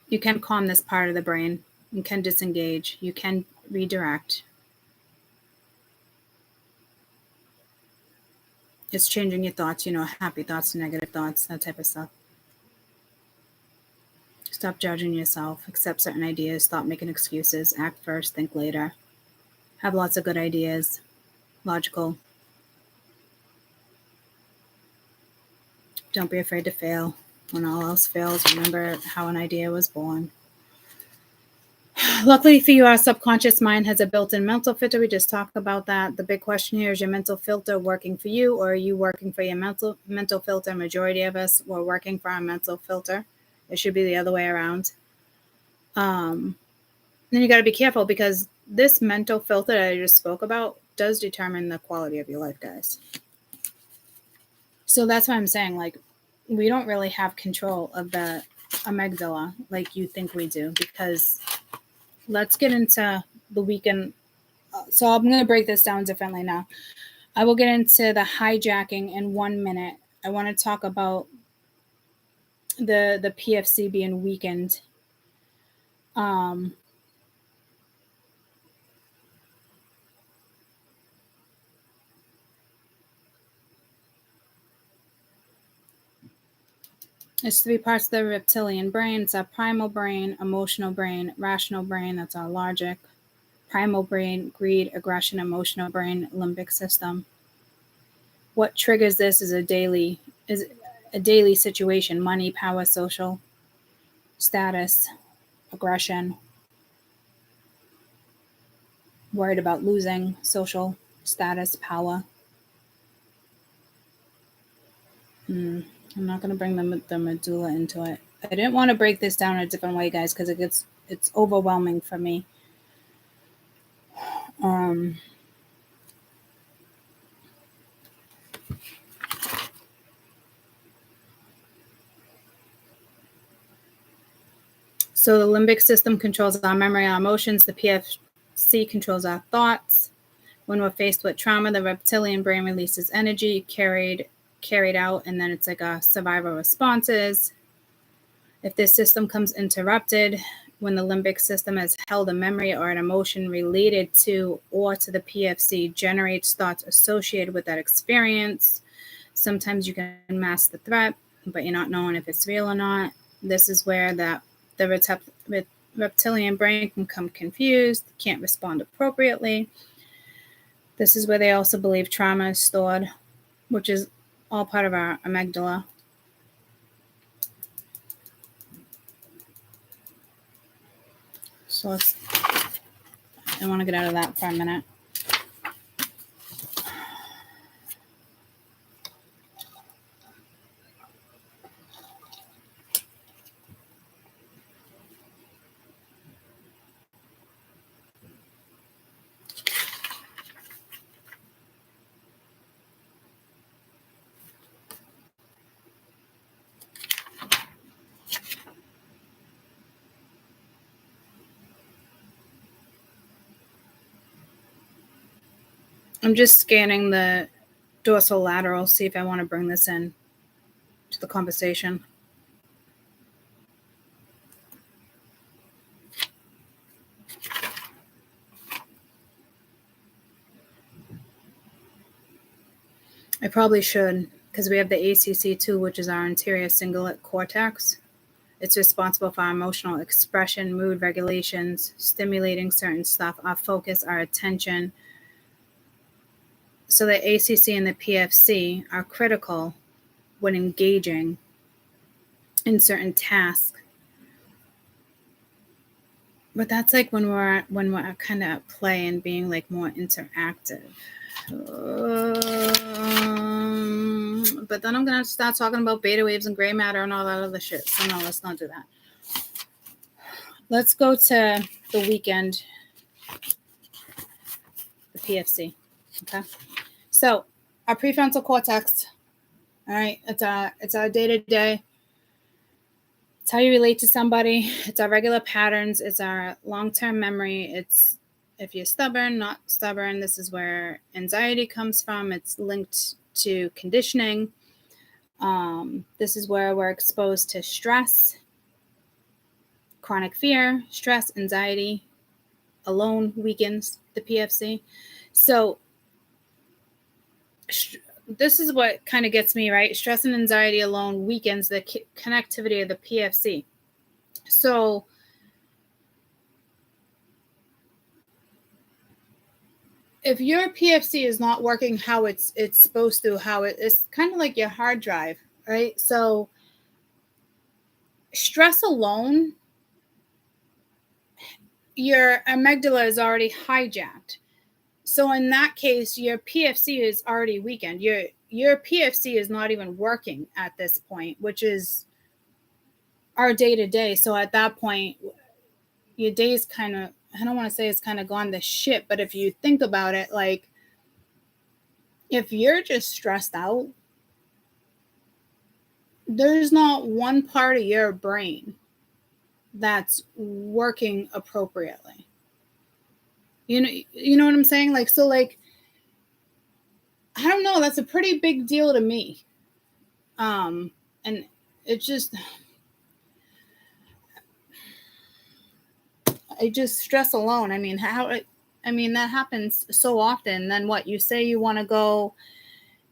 You can calm this part of the brain. You can disengage. You can redirect. It's changing your thoughts, happy thoughts to negative thoughts, that type of stuff. Stop judging yourself. Accept certain ideas. Stop making excuses. Act first, think later. Have lots of good ideas. Logical. Don't be afraid to fail. When all else fails, remember how an idea was born. Luckily for you, our subconscious mind has a built-in mental filter. We just talked about that. The big question here is your mental filter working for you, or are you working for your mental filter? Majority of us were working for our mental filter. It should be the other way around. Then you got to be careful, because this mental filter that I just spoke about does determine the quality of your life, guys. So that's why I'm saying, like, we don't really have control of the amygdala like you think we do, because let's get into the weekend. So I'm going to break this down differently now. I will get into the hijacking in 1 minute. I want to talk about the PFC being weakened. There's 3 parts of the reptilian brain. It's our primal brain, emotional brain, rational brain. That's our logic. Primal brain, greed, aggression, emotional brain, limbic system. What triggers this is a daily situation: money, power, social status, aggression, worried about losing social status, power. I'm not going to bring the medulla into it. I didn't want to break this down a different way, guys, because it's overwhelming for me. So the limbic system controls our memory, our emotions. The PFC controls our thoughts. When we're faced with trauma, the reptilian brain releases energy carried out, and then it's like a survival responses. If this system comes interrupted, when the limbic system has held a memory or an emotion related to or to the PFC, generates thoughts associated with that experience. Sometimes you can mask the threat, but you're not knowing if it's real or not. This is where the reptilian brain can become confused, can't respond appropriately. This is where they also believe trauma is stored, which is all part of our amygdala. So I want to get out of that for a minute. I'm just scanning the dorsolateral, see if I want to bring this in to the conversation. I probably should, because we have the ACC2, which is our anterior cingulate cortex. It's responsible for our emotional expression, mood regulations, stimulating certain stuff, our focus, our attention. So the ACC and the PFC are critical when engaging in certain tasks. But that's like when we're kind of at play and being like more interactive. But then I'm gonna start talking about beta waves and gray matter and all that other shit. So no, let's not do that. Let's go to the weekend, the PFC. Okay. So our prefrontal cortex, all right, it's our day-to-day. It's how you relate to somebody. It's our regular patterns. It's our long-term memory. It's if you're stubborn, not stubborn. This is where anxiety comes from. It's linked to conditioning. This is where we're exposed to stress, chronic fear, stress, anxiety. Alone weakens the PFC. So this is what kind of gets me, right? Stress and anxiety alone weakens the connectivity of the PFC. So if your PFC is not working how it's supposed to, it's kind of like your hard drive, right? So stress alone, your amygdala is already hijacked. So in that case, your PFC is already weakened. Your PFC is not even working at this point, which is our day-to-day. So at that point, your day is kind of, I don't want to say it's kind of gone to shit, but if you think about it, like if you're just stressed out, there's not one part of your brain that's working appropriately. You know what I'm saying? Like, so like, I don't know, that's a pretty big deal to me. And it just stress alone. I mean, that happens so often. Then what, you say you want to go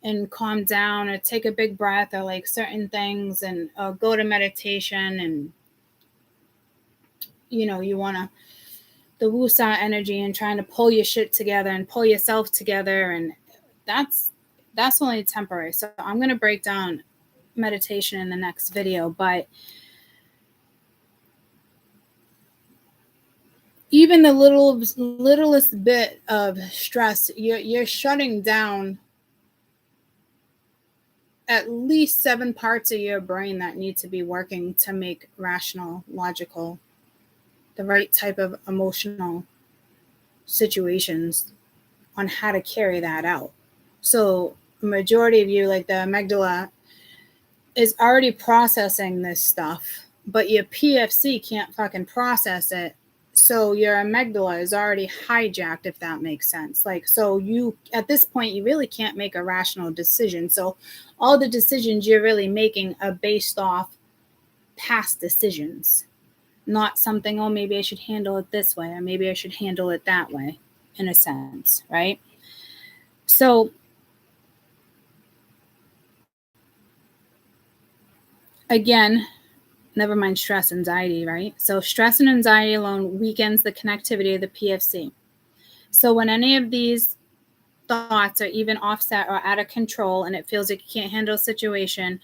and calm down or take a big breath or like certain things and go to meditation and, you want to, the wusa energy and trying to pull your shit together and pull yourself together. And that's only temporary. So I'm going to break down meditation in the next video, but even the littlest bit of stress, you're shutting down at least 7 parts of your brain that need to be working to make rational, logical, the right type of emotional situations on how to carry that out. So majority of you, like the amygdala, is already processing this stuff, but your PFC can't fucking process it. So your amygdala is already hijacked, if that makes sense. Like, so you, at this point, you really can't make a rational decision. So all the decisions you're really making are based off past decisions, not something, oh, maybe I should handle it this way, or maybe I should handle it that way, in a sense, right? So again, never mind stress, anxiety, right? So stress and anxiety alone weakens the connectivity of the PFC. So when any of these thoughts are even offset or out of control and it feels like you can't handle a situation,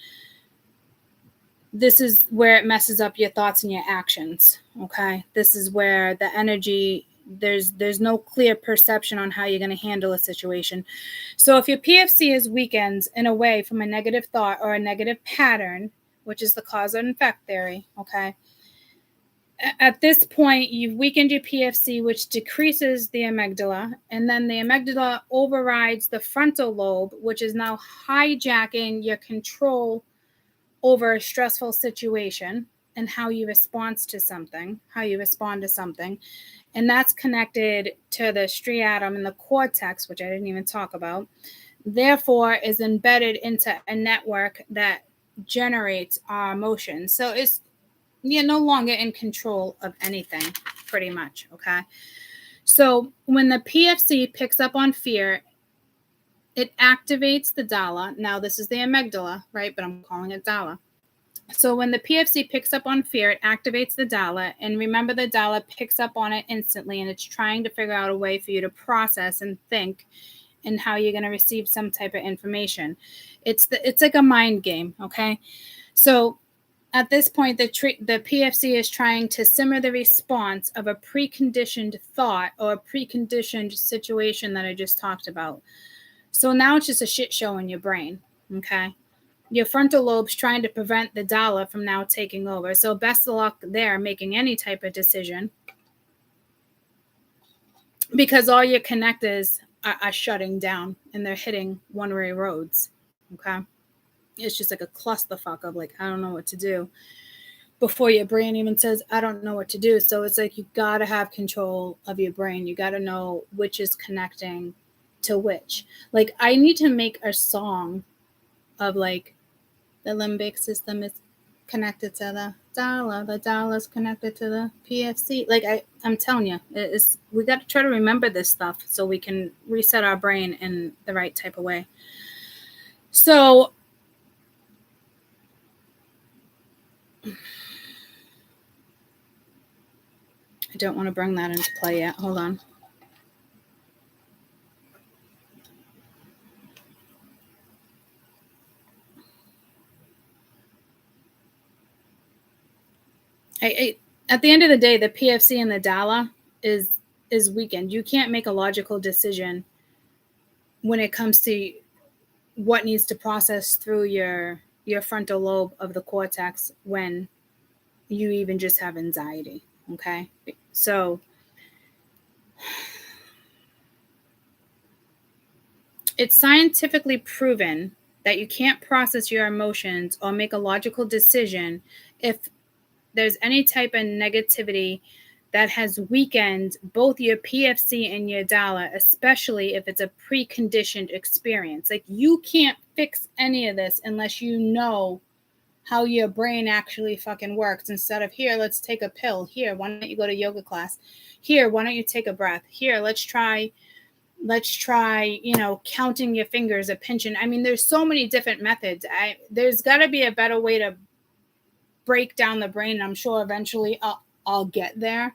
this is where it messes up your thoughts and your actions, okay? This is where the energy, there's no clear perception on how you're going to handle a situation. So if your PFC is weakened in a way from a negative thought or a negative pattern, which is the cause and effect theory, okay? At this point, you've weakened your PFC, which decreases the amygdala, and then the amygdala overrides the frontal lobe, which is now hijacking your control over a stressful situation and how you respond to something, and that's connected to the striatum and the cortex, which I didn't even talk about, therefore is embedded into a network that generates our emotions. So you're no longer in control of anything, pretty much, okay? So when the PFC picks up on fear, it activates the dala. Now, this is the amygdala, right? But I'm calling it dala. So when the PFC picks up on fear, it activates the dala. And remember, the dala picks up on it instantly, and it's trying to figure out a way for you to process and think and how you're going to receive some type of information. It's like a mind game, okay? So at this point, the PFC is trying to simmer the response of a preconditioned thought or a preconditioned situation that I just talked about. So now it's just a shit show in your brain, okay? Your frontal lobe's trying to prevent the dala from now taking over. So best of luck there making any type of decision, because all your connectors are shutting down and they're hitting one-way roads, okay? It's just like a clusterfuck of like, I don't know what to do. before your brain even says, I don't know what to do. So it's like you got to have control of your brain. You got to know which is connecting to which. Like, I need to make a song of like the limbic system is connected to the dollar's connected to the PFC. Like, I'm telling you, we got to try to remember this stuff so we can reset our brain in the right type of way. So I don't want to bring that into play yet. Hold on. At the end of the day, the PFC and the DALA is weakened. You can't make a logical decision when it comes to what needs to process through your frontal lobe of the cortex when you even just have anxiety. Okay, so it's scientifically proven that you can't process your emotions or make a logical decision if there's any type of negativity that has weakened both your PFC and your DALA, especially if it's a preconditioned experience. Like, you can't fix any of this unless you know how your brain actually fucking works. Instead of, here, let's take a pill. Here, why don't you go to yoga class? Here, why don't you take a breath? Here, let's try, counting your fingers, a pinching. I mean, there's so many different methods. There's got to be a better way to break down the brain. I'm sure eventually I'll get there.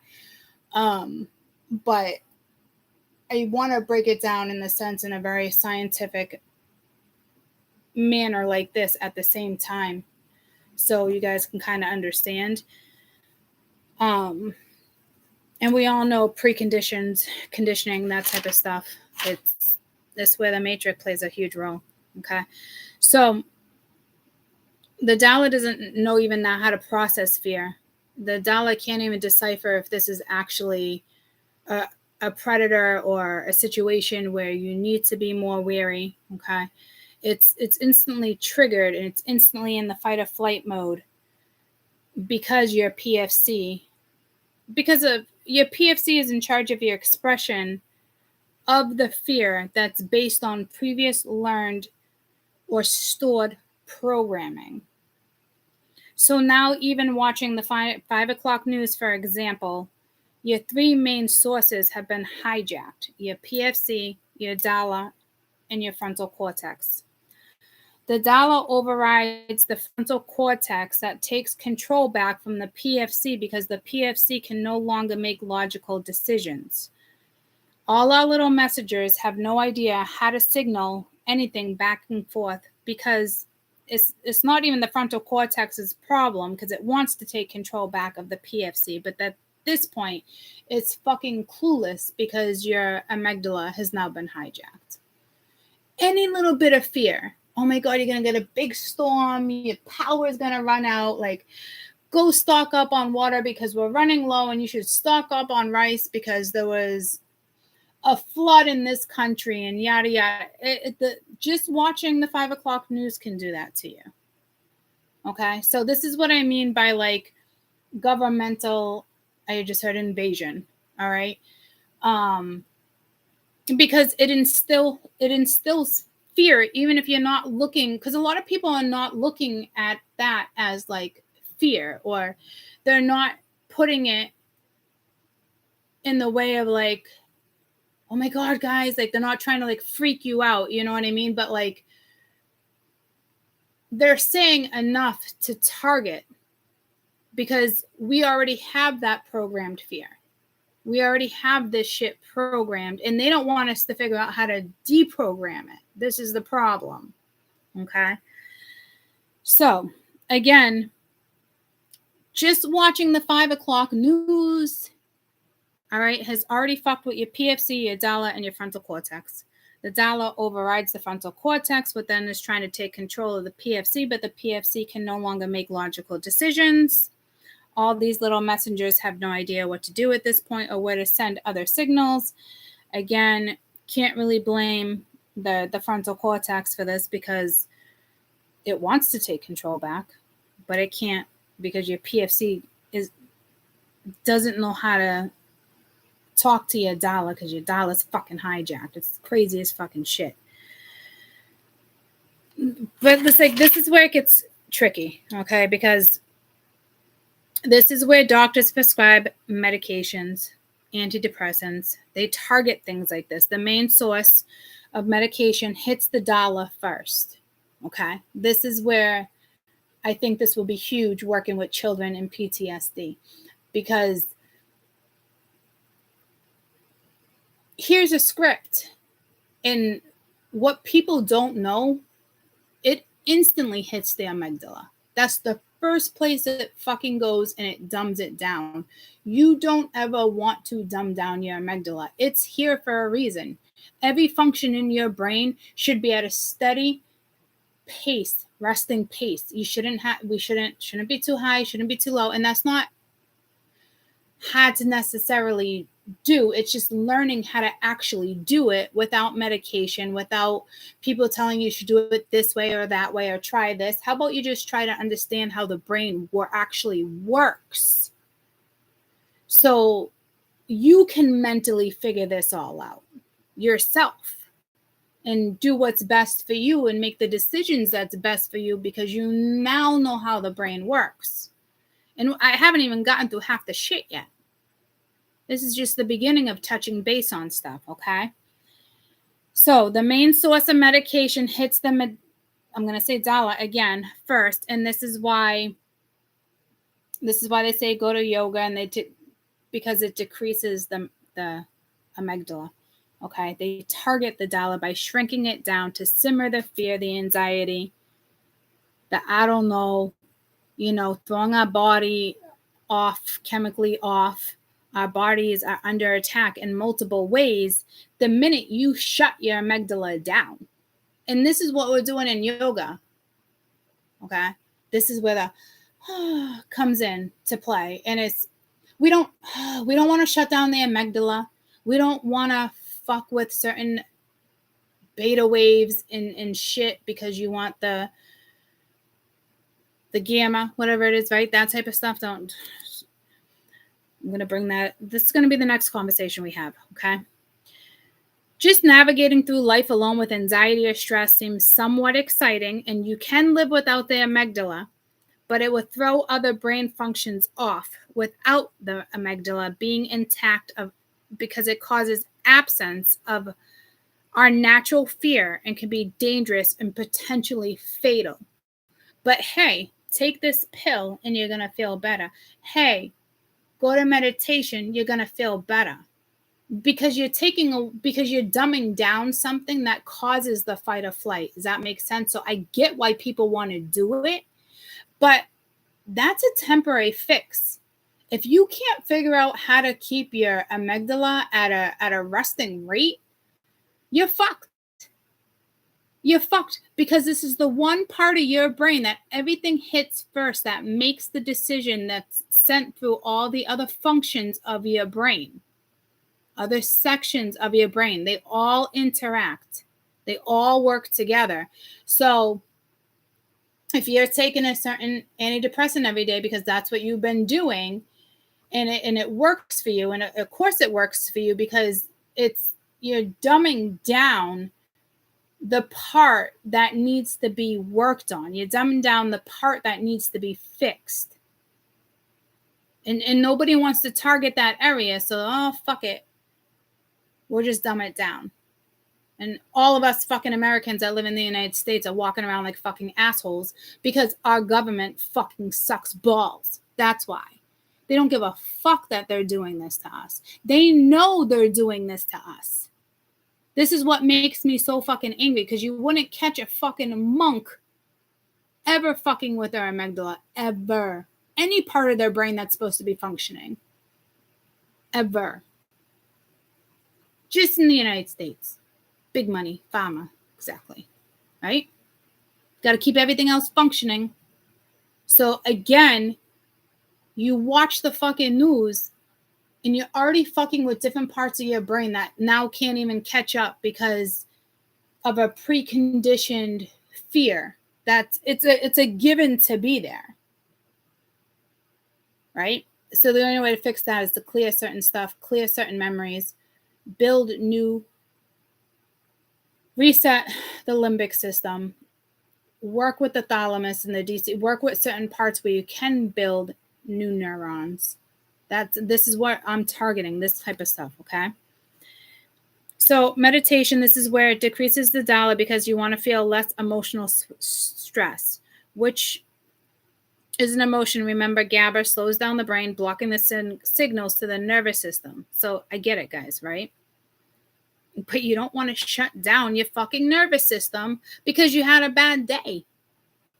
But I want to break it down in a very scientific manner like this at the same time, so you guys can kind of understand. And we all know conditioning, that type of stuff. That's where the matrix plays a huge role. Okay. So the DALA doesn't know even now how to process fear. The DALA can't even decipher if this is actually a predator or a situation where you need to be more wary. Okay. It's instantly triggered and it's instantly in the fight or flight mode because your PFC is in charge of your expression of the fear that's based on previous learned or stored programming. So now, even watching the 5 o'clock news, for example, your three main sources have been hijacked: your PFC, your DALA, and your frontal cortex. The DALA overrides the frontal cortex that takes control back from the PFC because the PFC can no longer make logical decisions. All our little messengers have no idea how to signal anything back and forth because it's not even the frontal cortex's problem, because it wants to take control back of the PFC. But at this point, it's fucking clueless because your amygdala has now been hijacked. Any little bit of fear, oh my God, you're going to get a big storm, your power is going to run out, like, go stock up on water because we're running low, and you should stock up on rice because there was a flood in this country, and yada yada. Just watching the 5 o'clock news can do that to you. Okay, so this is what I mean by like governmental. I just heard invasion. All right, because it instills fear, even if you're not looking. Because a lot of people are not looking at that as like fear, or they're not putting it in the way of like, oh my God, guys, like, they're not trying to like freak you out, you know what I mean? But like, they're saying enough to target, because we already have that programmed fear. We already have this shit programmed, and they don't want us to figure out how to deprogram it. This is the problem. Okay. So again, just watching the 5 o'clock news, all right, has already fucked with your PFC, your DALA, and your frontal cortex. The DALA overrides the frontal cortex, but then is trying to take control of the PFC, but the PFC can no longer make logical decisions. All these little messengers have no idea what to do at this point or where to send other signals. Again, can't really blame the frontal cortex for this because it wants to take control back, but it can't because your PFC doesn't know how to talk to your dollar because your dollar's fucking hijacked. It's crazy as fucking shit. But this is where it gets tricky, okay? Because this is where doctors prescribe medications, antidepressants. They target things like this. The main source of medication hits the dollar first, okay? This is where I think this will be huge working with children in PTSD, because here's a script, and what people don't know, it instantly hits the amygdala. That's the first place it fucking goes, and it dumbs it down. You don't ever want to dumb down your amygdala. It's here for a reason. Every function in your brain should be at a steady pace, resting pace. We shouldn't be too high, shouldn't be too low, and that's not hard to necessarily do. It's just learning how to actually do it without medication, without people telling you should do it this way or that way or try this. How about you just try to understand how the brain actually works, so you can mentally figure this all out yourself and do what's best for you and make the decisions that's best for you, because you now know how the brain works. And I haven't even gotten through half the shit yet. This is just the beginning of touching base on stuff, okay? So the main source of medication hits I'm going to say dollar again first, and this is why they say go to yoga, and because it decreases the amygdala. Okay, they target the dollar by shrinking it down to simmer the fear, the anxiety, the I don't know, throwing our body off, chemically off. Our bodies are under attack in multiple ways the minute you shut your amygdala down. And this is what we're doing in yoga. Okay, this is where the comes in to play, and we don't want to shut down the amygdala. We don't want to fuck with certain beta waves and shit because you want the gamma, whatever it is, right? That type of stuff. I'm going to bring that. This is going to be the next conversation we have, okay? Just navigating through life alone with anxiety or stress seems somewhat exciting, and you can live without the amygdala, but it will throw other brain functions off without the amygdala being intact because it causes absence of our natural fear and can be dangerous and potentially fatal. But hey, take this pill and you're going to feel better. Hey, go to meditation, you're going to feel better. Because you're dumbing down something that causes the fight or flight. Does that make sense? So I get why people want to do it, but that's a temporary fix. If you can't figure out how to keep your amygdala at a resting rate, you're fucked. You're fucked, because this is the one part of your brain that everything hits first, that makes the decision, that's sent through all the other functions of your brain, other sections of your brain. They all interact. They all work together. So if you're taking a certain antidepressant every day because that's what you've been doing, and it works for you, and of course it works for you because you're dumbing down the part that needs to be worked on. You're dumbing down the part that needs to be fixed. And nobody wants to target that area, so fuck it. We'll just dumb it down. And all of us fucking Americans that live in the United States are walking around like fucking assholes because our government fucking sucks balls. That's why. They don't give a fuck that they're doing this to us. They know they're doing this to us. This is what makes me so fucking angry, because you wouldn't catch a fucking monk ever fucking with their amygdala, ever. Any part of their brain that's supposed to be functioning. Ever. Just in the United States. Big money, pharma, exactly. Right? Got to keep everything else functioning. So again, you watch the fucking news and you're already fucking with different parts of your brain that now can't even catch up because of a preconditioned fear. It's a given to be there. right? So the only way to fix that is to clear certain stuff, clear certain memories, build new, reset the limbic system, work with the thalamus and the DC, work with certain parts where you can build new neurons. This is what I'm targeting, this type of stuff, okay? So meditation, this is where it decreases the dala because you want to feel less emotional stress, which is an emotion. Remember, GABA slows down the brain, blocking the signals to the nervous system. So I get it, guys, right? But you don't want to shut down your fucking nervous system because you had a bad day.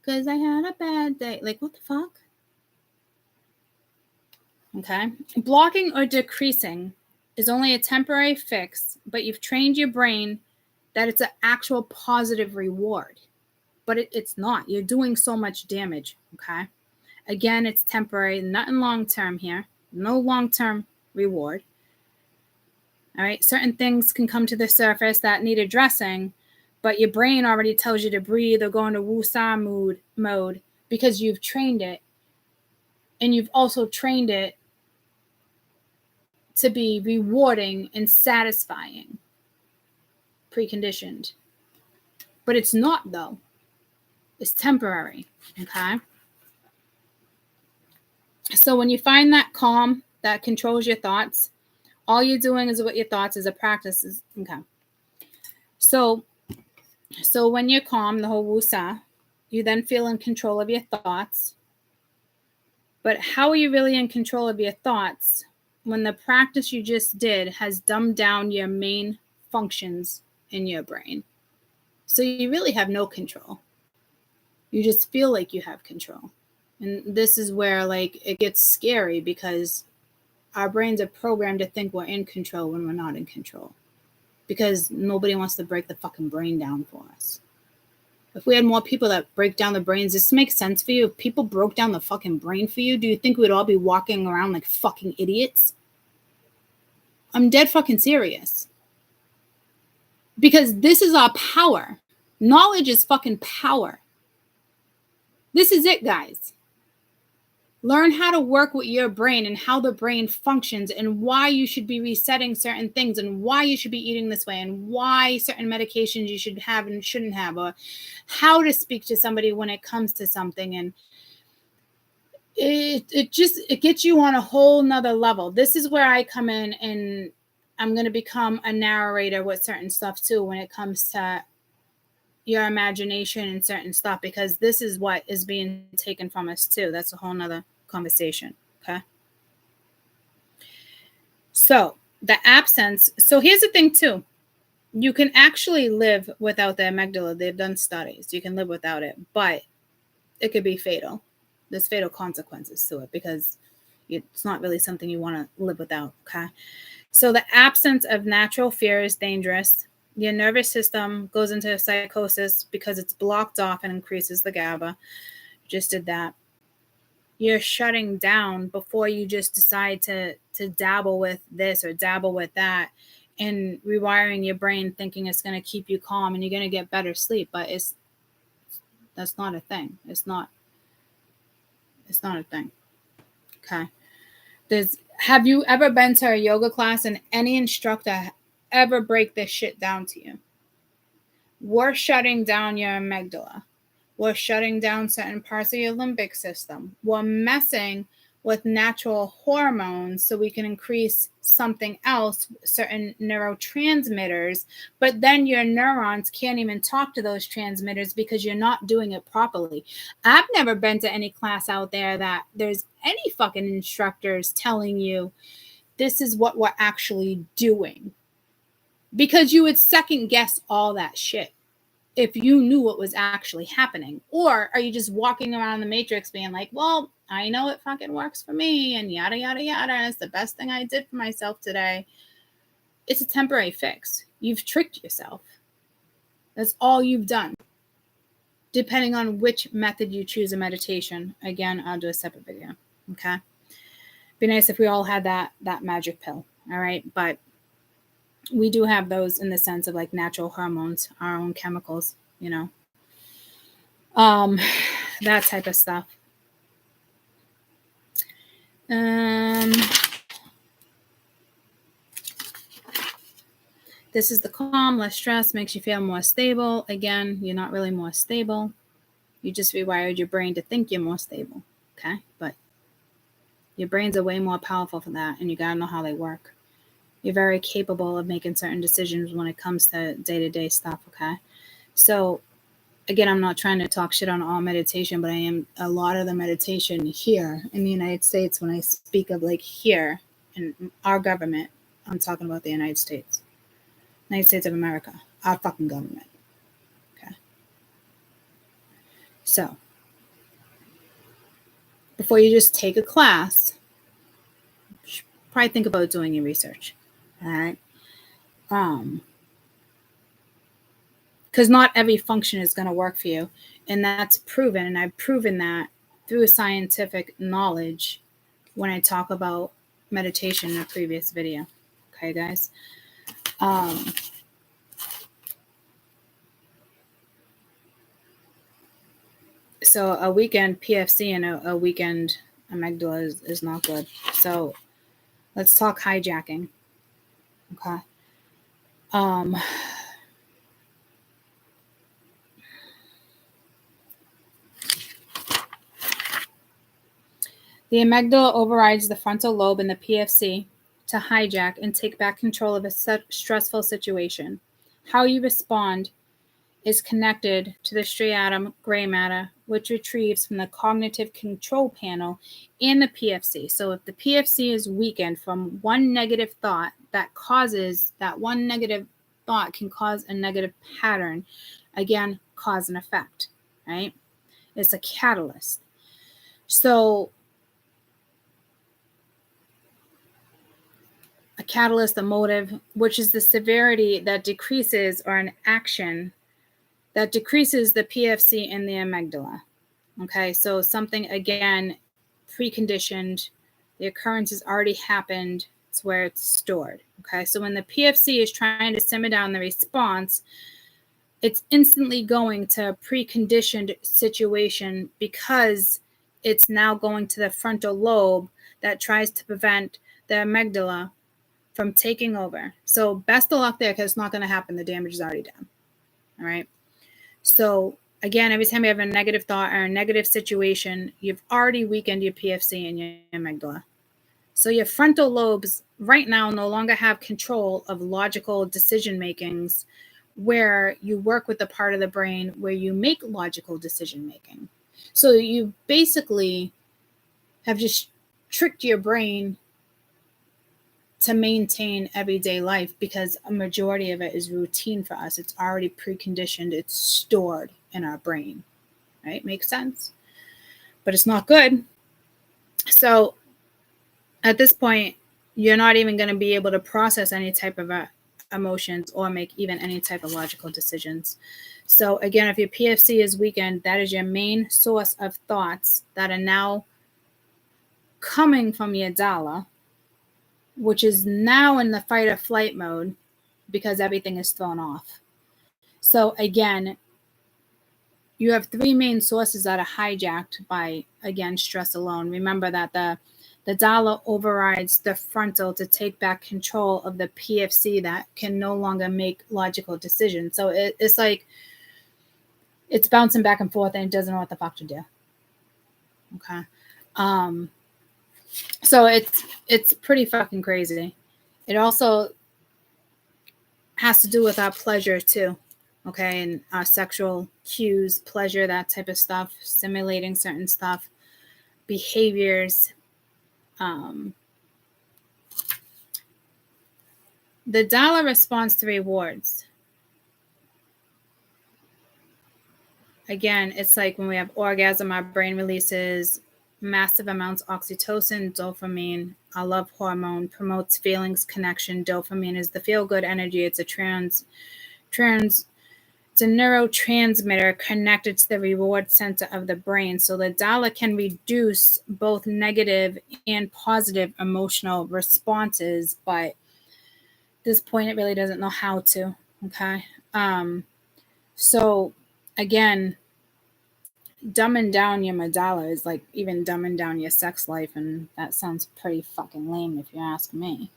Because I had a bad day. Like, what the fuck? Okay. Blocking or decreasing is only a temporary fix, but you've trained your brain that it's an actual positive reward. But it's not. You're doing so much damage. Okay. Again, it's temporary, nothing long term here. No long term reward. All right. Certain things can come to the surface that need addressing, but your brain already tells you to breathe or go into Wusa mode because you've trained it. And you've also trained it to be rewarding and satisfying, preconditioned. But it's not, though. It's temporary. Okay. So when you find that calm that controls your thoughts, all you're doing is what your thoughts is a practice. Okay. So when you're calm, the whole wusa, you then feel in control of your thoughts. But how are you really in control of your thoughts when the practice you just did has dumbed down your main functions in your brain? So you really have no control. You just feel like you have control. And this is where like it gets scary because our brains are programmed to think we're in control when we're not in control. Because nobody wants to break the fucking brain down for us. If we had more people that break down the brains, this makes sense for you. If people broke down the fucking brain for you, do you think we'd all be walking around like fucking idiots? I'm dead fucking serious. Because this is our power. Knowledge is fucking power. This is it, guys. Learn how to work with your brain and how the brain functions and why you should be resetting certain things and why you should be eating this way and why certain medications you should have and shouldn't have, or how to speak to somebody when it comes to something. And it gets you on a whole nother level. This is where I come in, and I'm going to become a narrator with certain stuff too when it comes to your imagination and certain stuff, because this is what is being taken from us too. That's a whole nother conversation. Okay. So the absence. So here's the thing too. You can actually live without the amygdala. They've done studies. You can live without it, but it could be fatal. There's fatal consequences to it because it's not really something you want to live without. Okay. So the absence of natural fear is dangerous. Your nervous system goes into psychosis because it's blocked off and increases the GABA. Just did that. You're shutting down before you just decide to dabble with this or dabble with that, and rewiring your brain thinking it's going to keep you calm and you're going to get better sleep. But that's not a thing. It's not a thing. Okay. Have you ever been to a yoga class and any instructor ever break this shit down to you? We're shutting down your amygdala. We're shutting down certain parts of your limbic system. We're messing with natural hormones so we can increase something else, certain neurotransmitters, but then your neurons can't even talk to those transmitters because you're not doing it properly. I've never been to any class out there that there's any fucking instructors telling you this is what we're actually doing, because you would second guess all that shit if you knew what was actually happening. Or are you just walking around the matrix being like, well, I know it fucking works for me and yada, yada, yada. It's the best thing I did for myself today. It's a temporary fix. You've tricked yourself. That's all you've done. Depending on which method you choose in meditation. Again, I'll do a separate video. Okay. Be nice if we all had that magic pill. All right. But we do have those in the sense of like natural hormones, our own chemicals, you know, that type of stuff. This is the calm, less stress, makes you feel more stable. Again, you're not really more stable. You just rewired your brain to think you're more stable. Okay? But your brains are way more powerful for that, and you gotta know how they work. You're very capable of making certain decisions when it comes to day-to-day stuff, okay? So again, I'm not trying to talk shit on all meditation, but I am a lot of the meditation here in the United States. When I speak of like here in our government, I'm talking about the United States of America, our fucking government. Okay. So before you just take a class, you should probably think about doing your research. All right. Because not every function is going to work for you. And that's proven. And I've proven that through scientific knowledge when I talk about meditation in a previous video. Okay, guys? So a weekend PFC and a weekend amygdala is not good. So let's talk hijacking. Okay. The amygdala overrides the frontal lobe in the PFC to hijack and take back control of a stressful situation. How you respond is connected to the striatum gray matter, which retrieves from the cognitive control panel and the PFC. So if the PFC is weakened from one negative thought, that one negative thought can cause a negative pattern. Again, cause and effect, right? It's a catalyst. So a catalyst, a motive, which is the severity that decreases, or an action that decreases the PFC and the amygdala. Okay, so something, again, preconditioned, the occurrence has already happened, it's where it's stored. Okay, so when the PFC is trying to simmer down the response, it's instantly going to a preconditioned situation because it's now going to the frontal lobe that tries to prevent the amygdala from taking over. So best of luck there, because it's not going to happen. The damage is already done. All right. So again, every time you have a negative thought or a negative situation, you've already weakened your PFC and your amygdala. So your frontal lobes right now no longer have control of logical decision makings, where you work with the part of the brain where you make logical decision making. So you basically have just tricked your brain to maintain everyday life, because a majority of it is routine for us. It's already preconditioned. It's stored in our brain, right? Makes sense? But it's not good. So at this point, you're not even going to be able to process any type of emotions or make even any type of logical decisions. So again, if your PFC is weakened, that is your main source of thoughts that are now coming from your dala, which is now in the fight or flight mode because everything is thrown off. So again, you have three main sources that are hijacked by, again, stress alone. Remember that the dala overrides the frontal to take back control of the PFC that can no longer make logical decisions. So it's like it's bouncing back and forth and it doesn't know what the fuck to do. Okay. So it's pretty fucking crazy. It also has to do with our pleasure too. Okay, and our sexual cues, pleasure, that type of stuff, simulating certain stuff, behaviors. The dala responds to rewards. Again, it's like when we have orgasm, our brain releases massive amounts of oxytocin, dopamine, our love hormone, promotes feelings, connection. Dopamine is the feel-good energy. It's a it's a neurotransmitter connected to the reward center of the brain. So the dala can reduce both negative and positive emotional responses, but at this point, it really doesn't know how to. Okay. So again, dumbing down your medulla is like even dumbing down your sex life, and that sounds pretty fucking lame if you ask me.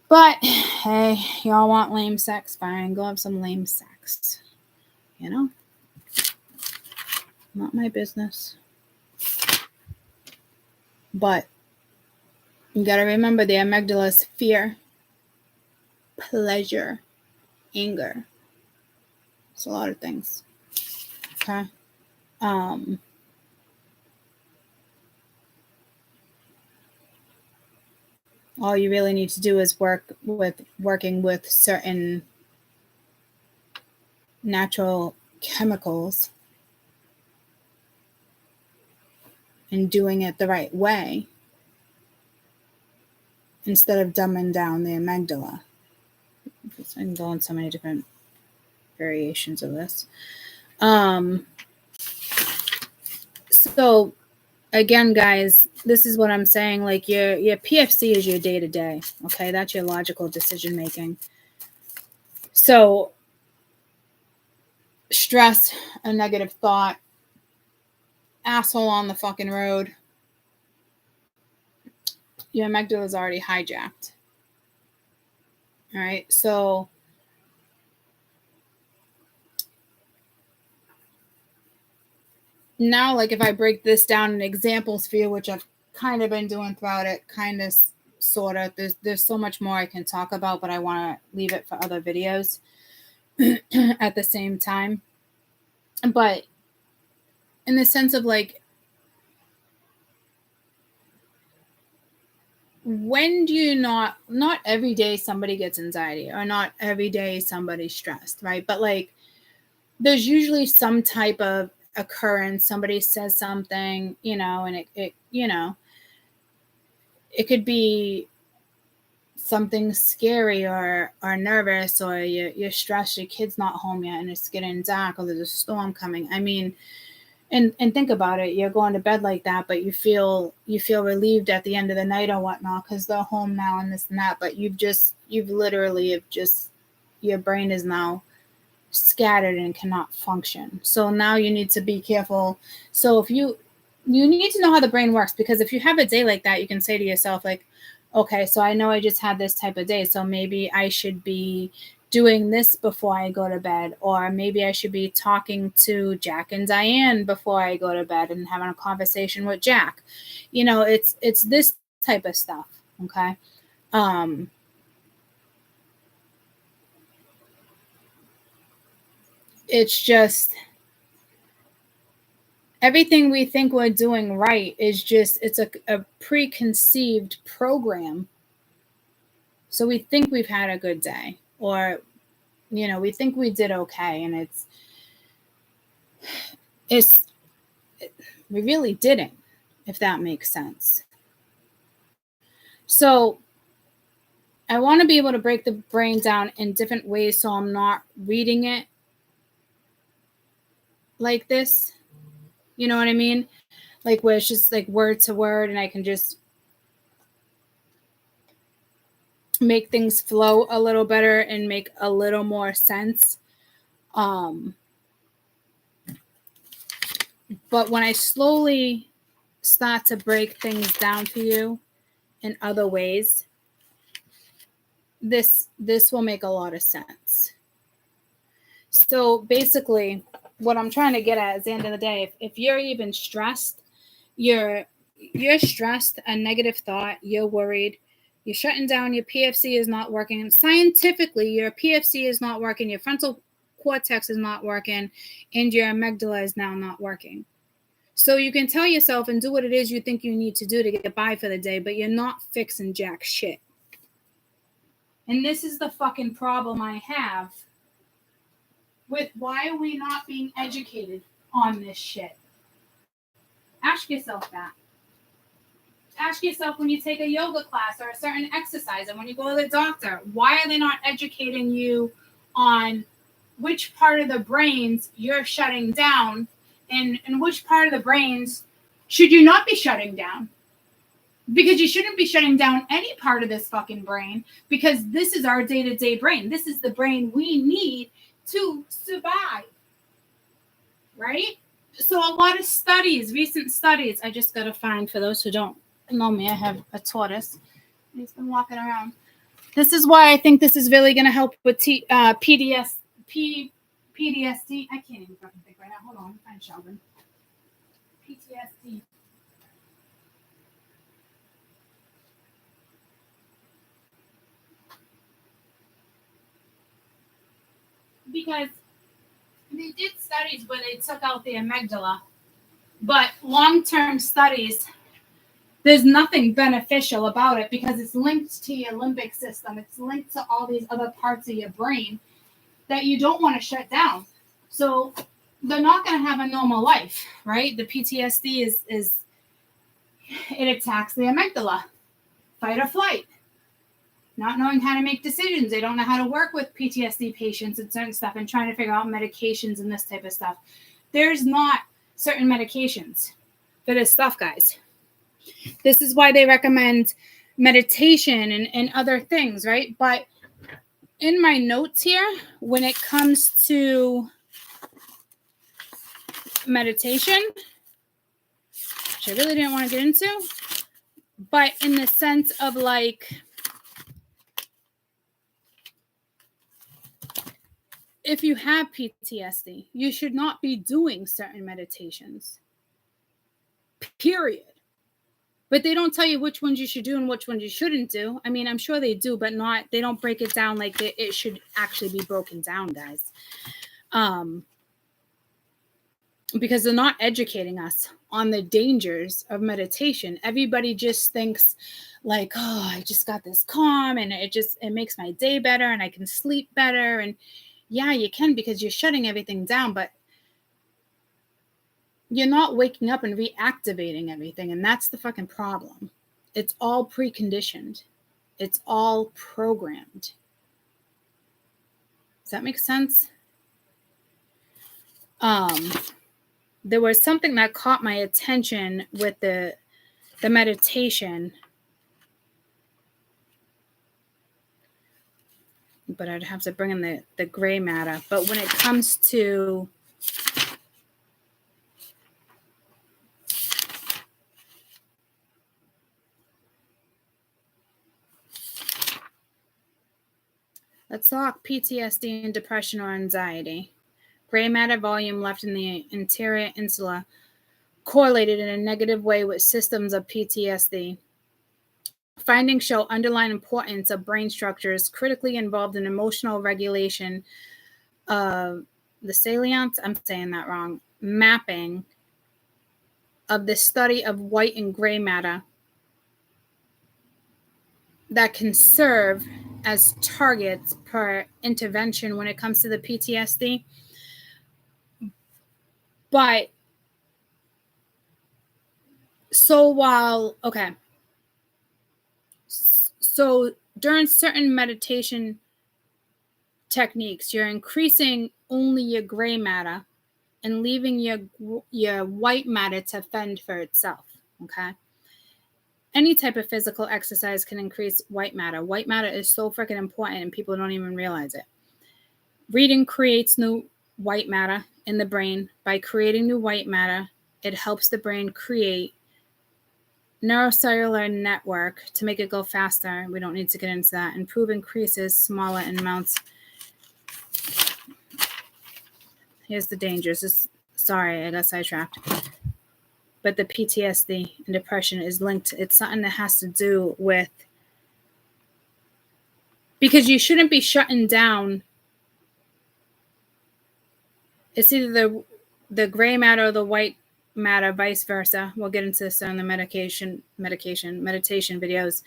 But hey, y'all want lame sex? Fine, go have some lame sex. You know? Not my business. But you gotta remember the amygdala is fear, pleasure, anger. It's a lot of things. Okay? All you really need to do is working with certain natural chemicals and doing it the right way instead of dumbing down the amygdala. I can go on so many different variations of this. So again, guys, this is what I'm saying. Like your PFC is your day-to-day. Okay, that's your logical decision making. So stress, a negative thought, asshole on the fucking road, your amygdala is already hijacked. All right, so now, like if I break this down in examples for you, which I've kind of been doing throughout it, kind of, sort of, there's so much more I can talk about, but I want to leave it for other videos at the same time. But in the sense of like, when do you not every day somebody gets anxiety, or not every day somebody's stressed, right? But like there's usually some type of occurrence. Somebody says something, you know, and it you know, it could be something scary or nervous, or you're stressed, your kid's not home yet and it's getting dark, or there's a storm coming. I mean, and think about it, you're going to bed like that, but you feel relieved at the end of the night or whatnot because they're home now and this and that, but you've literally your brain is now scattered and cannot function. So now you need to be careful. So if you need to know how the brain works, because if you have a day like that, you can say to yourself like, okay, so I know I just had this type of day, so maybe I should be doing this before I go to bed, or maybe I should be talking to Jack and Diane before I go to bed and having a conversation with Jack. You know, it's this type of stuff, okay? It's just everything we think we're doing right is just, it's a preconceived program. So we think we've had a good day, or, you know, we think we did okay, and we really didn't, if that makes sense. So I want to be able to break the brain down in different ways so I'm not reading it like this. You know what I mean? Like where it's just like word to word and I can just make things flow a little better and make a little more sense. But when I slowly start to break things down for you in other ways, this will make a lot of sense. So basically, what I'm trying to get at is, at the end of the day, if you're even stressed, you're stressed, a negative thought, you're worried, you're shutting down, your PFC is not working. Scientifically, your PFC is not working, your frontal cortex is not working, and your amygdala is now not working. So you can tell yourself and do what it is you think you need to do to get by for the day, but you're not fixing jack shit. And this is the fucking problem I have with why are we not being educated on this shit. Ask yourself that. Ask yourself when you take a yoga class or a certain exercise, and when you go to the doctor, why are they not educating you on which part of the brains you're shutting down and which part of the brains should you not be shutting down? Because you shouldn't be shutting down any part of this fucking brain, because this is our day-to-day brain. This is the brain we need to survive, right? So a lot of studies, recent studies, I just got to find, for those who don't know me, I have a tortoise. He's been walking around. This is why I think this is really going to help with PTSD. I can't even fucking think right now. Hold on. Find Sheldon. PTSD. Because they did studies where they took out the amygdala, but long-term studies, there's nothing beneficial about it because it's linked to your limbic system. It's linked to all these other parts of your brain that you don't want to shut down. So they're not going to have a normal life, right? The PTSD is it attacks the amygdala, fight or flight. Not knowing how to make decisions. They don't know how to work with PTSD patients and certain stuff and trying to figure out medications and this type of stuff. There's not certain medications for this stuff, guys. This is why they recommend meditation and other things, right? But in my notes here, when it comes to meditation, which I really didn't want to get into, but in the sense of like, if you have PTSD, you should not be doing certain meditations, period. But they don't tell you which ones you should do and which ones you shouldn't do. I mean, I'm sure they do, but they don't break it down like it should actually be broken down, guys. Because they're not educating us on the dangers of meditation. Everybody just thinks like, oh, I just got this calm and it makes my day better and I can sleep better. And yeah, you can because you're shutting everything down, but you're not waking up and reactivating everything. And that's the fucking problem. It's all preconditioned. It's all programmed. Does that make sense? There was something that caught my attention with the meditation. But I'd have to bring in the gray matter. But when it comes to let's talk PTSD and depression or anxiety. Gray matter volume left in the anterior insula correlated in a negative way with systems of PTSD. Findings show underlying importance of brain structures critically involved in emotional regulation of the salient, I'm saying that wrong, mapping of the study of white and gray matter that can serve as targets per intervention when it comes to the PTSD. But so during certain meditation techniques, you're increasing only your gray matter and leaving your white matter to fend for itself, okay? Any type of physical exercise can increase white matter. White matter is so freaking important and people don't even realize it. Reading creates new white matter in the brain. By creating new white matter, it helps the brain create neurocellular network to make it go faster. We don't need to get into that. Improve increases smaller amounts. Here's the dangers. Sorry, I got sidetracked. But the PTSD and depression is linked. It's something that has to do with, because you shouldn't be shutting down. It's either the gray matter or the white matter, vice versa. We'll get into this in the meditation videos.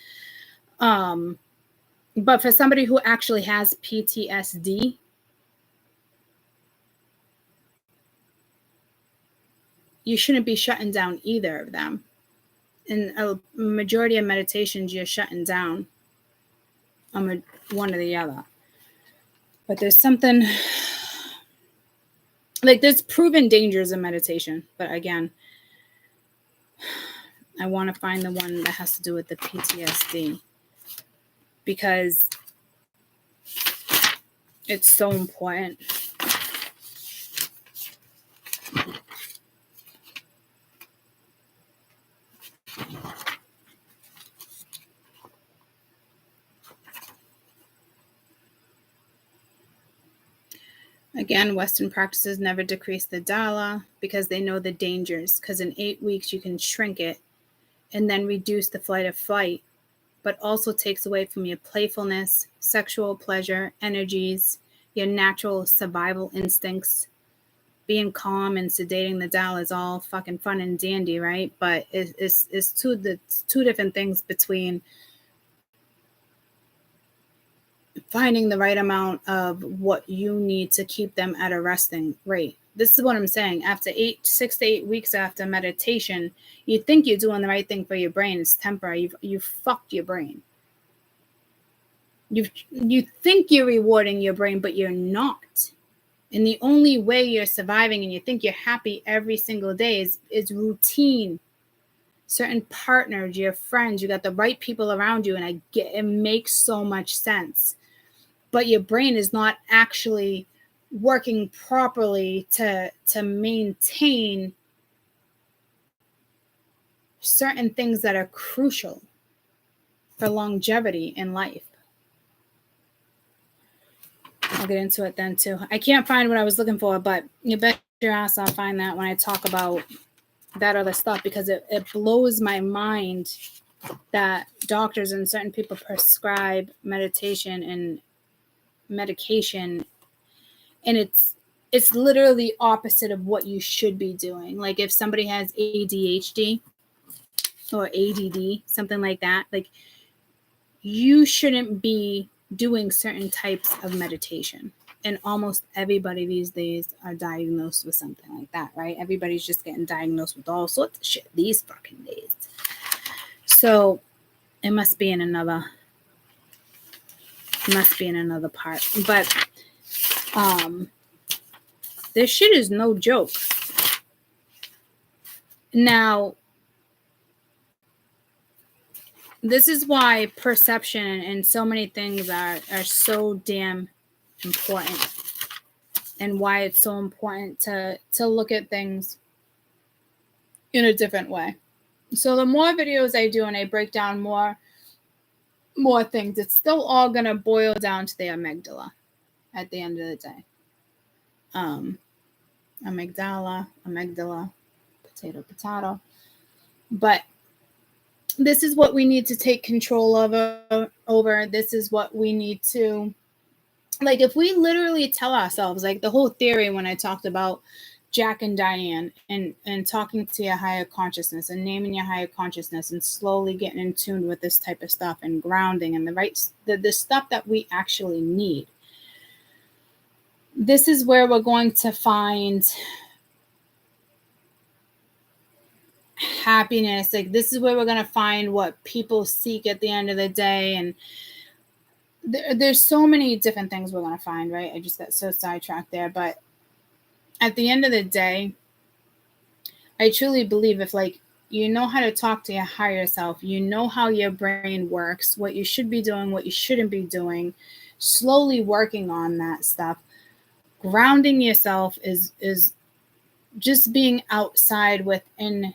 But for somebody who actually has PTSD, you shouldn't be shutting down either of them. In a majority of meditations, you're shutting down one or the other. But there's something like there's proven dangers in meditation. But again, I want to find the one that has to do with the PTSD because it's so important. Again, Western practices never decrease the dhala because they know the dangers, because in 8 weeks you can shrink it and then reduce the flight or flight, but also takes away from your playfulness, sexual pleasure, energies, your natural survival instincts. Being calm and sedating the dhala is all fucking fun and dandy, right? But it's two different things between finding the right amount of what you need to keep them at a resting rate. This is what I'm saying. After 6 to 8 weeks after meditation, you think you're doing the right thing for your brain. It's temporary. You fucked your brain. You think you're rewarding your brain, but you're not. And the only way you're surviving and you think you're happy every single day is routine. Certain partners, your friends, you got the right people around you, and it makes so much sense. But your brain is not actually working properly to maintain certain things that are crucial for longevity in life. I'll get into it then too. I can't find what I was looking for, but you bet your ass I'll find that when I talk about that other stuff, because it blows my mind that doctors and certain people prescribe meditation and medication, and it's literally opposite of what you should be doing. Like if somebody has ADHD or ADD, something like that, like you shouldn't be doing certain types of meditation. And almost everybody these days are diagnosed with something like that, right? Everybody's just getting diagnosed with all sorts of shit these fucking days. So it must be in another part. But this shit is no joke. Now, this is why perception and so many things are so damn important, and why it's so important to look at things in a different way. So the more videos I do and I break down more things, it's still all going to boil down to the amygdala at the end of the day. Amygdala, potato. But this is what we need to take control over. This is what we need to, like, if we literally tell ourselves, like the whole theory when I talked about Jack and Diane and talking to your higher consciousness and naming your higher consciousness and slowly getting in tune with this type of stuff and grounding and the stuff that we actually need. This is where we're going to find happiness. Like this is where we're going to find what people seek at the end of the day. And there's so many different things we're going to find, right? I just got so sidetracked there. But at the end of the day, I truly believe if like you know how to talk to your higher self, you know how your brain works, what you should be doing, what you shouldn't be doing, slowly working on that stuff. Grounding yourself is just being outside within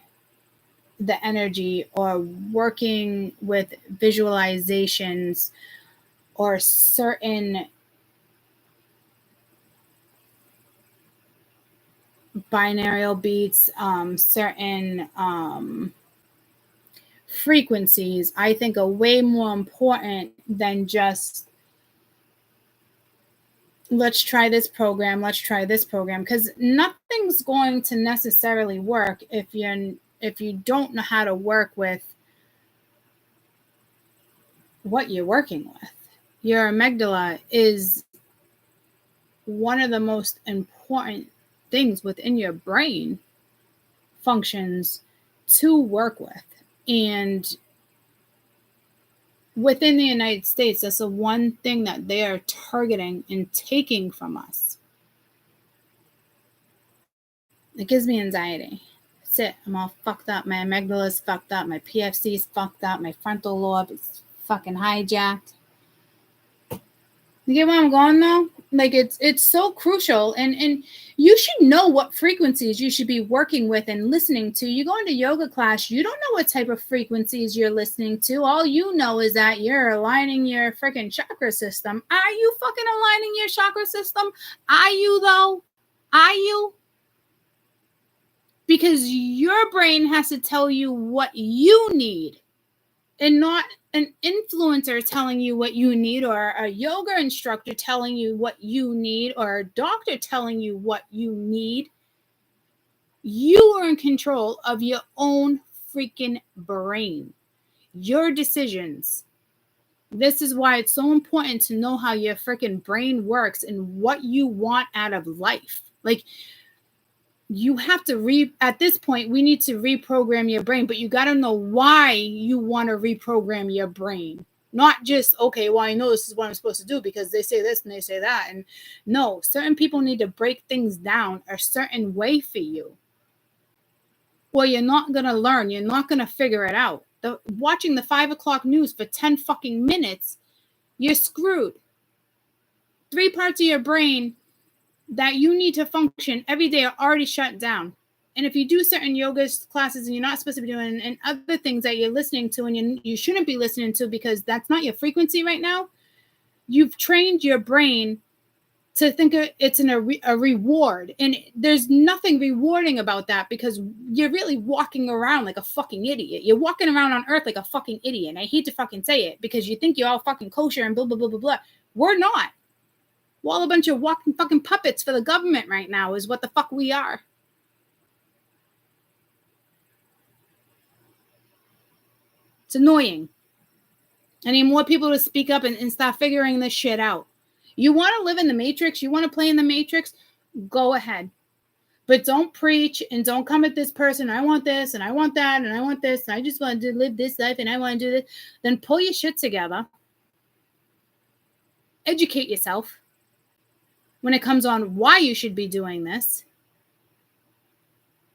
the energy, or working with visualizations or certain binaural beats, certain frequencies, I think are way more important than just let's try this program, because nothing's going to necessarily work if you don't know how to work with what you're working with. Your amygdala is one of the most important things within your brain functions to work with. And within the United States, that's the one thing that they are targeting and taking from us. It gives me anxiety. That's it. I'm all fucked up. My amygdala is fucked up. My PFC is fucked up. My frontal lobe is fucking hijacked. You get where I'm going though? Like it's so crucial, and you should know what frequencies you should be working with and listening to. You go into yoga class, you don't know what type of frequencies you're listening to. All you know is that you're aligning your freaking chakra system. Are you fucking aligning your chakra system? Are you though? Are you? Because your brain has to tell you what you need, and not an influencer telling you what you need, or a yoga instructor telling you what you need, or a doctor telling you what you need. You are in control of your own freaking brain, your decisions. This is why it's so important to know how your freaking brain works and what you want out of life. Like, you have to at this point, we need to reprogram your brain, but you got to know why you want to reprogram your brain. Not just, okay, well, I know this is what I'm supposed to do because they say this and they say that. And no, certain people need to break things down a certain way for you. Well, you're not going to learn. You're not going to figure it out. Watching the 5 o'clock news for 10 fucking minutes, you're screwed. 3 parts of your brain that you need to function every day are already shut down. And if you do certain yoga classes and you're not supposed to be doing, and other things that you're listening to and you shouldn't be listening to because that's not your frequency right now, you've trained your brain to think it's a reward. And there's nothing rewarding about that, because you're really walking around like a fucking idiot. You're walking around on earth like a fucking idiot. And I hate to fucking say it because you think you're all fucking kosher and blah, blah, blah, blah, blah. We're not. We're all a bunch of walking fucking puppets for the government right now is what the fuck we are. It's annoying. I need more people to speak up and start figuring this shit out. You want to live in the Matrix? You want to play in the Matrix? Go ahead. But don't preach and don't come at this person. I want this and I want that and I want this. And I just want to live this life and I want to do this. Then pull your shit together. Educate yourself when it comes on why you should be doing this,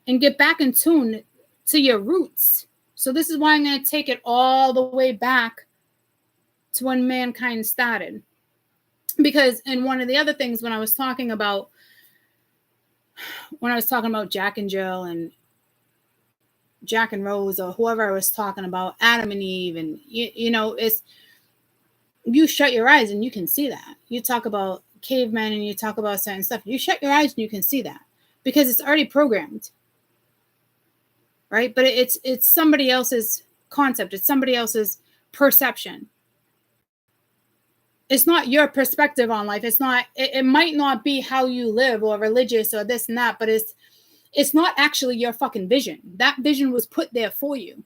and get back in tune to your roots. So this is why I'm going to take it all the way back to when mankind started. Because, and one of the other things when I was talking about Jack and Jill and Jack and Rose, or whoever I was talking about, Adam and Eve, and it's, you shut your eyes and you can see that. You talk about cavemen and you talk about certain stuff, you shut your eyes and you can see that because it's already programmed, right? But it's somebody else's concept. It's somebody else's perception. It's not your perspective on life. It's not, it might not be how you live or religious or this and that, but it's not actually your fucking vision. That vision was put there for you.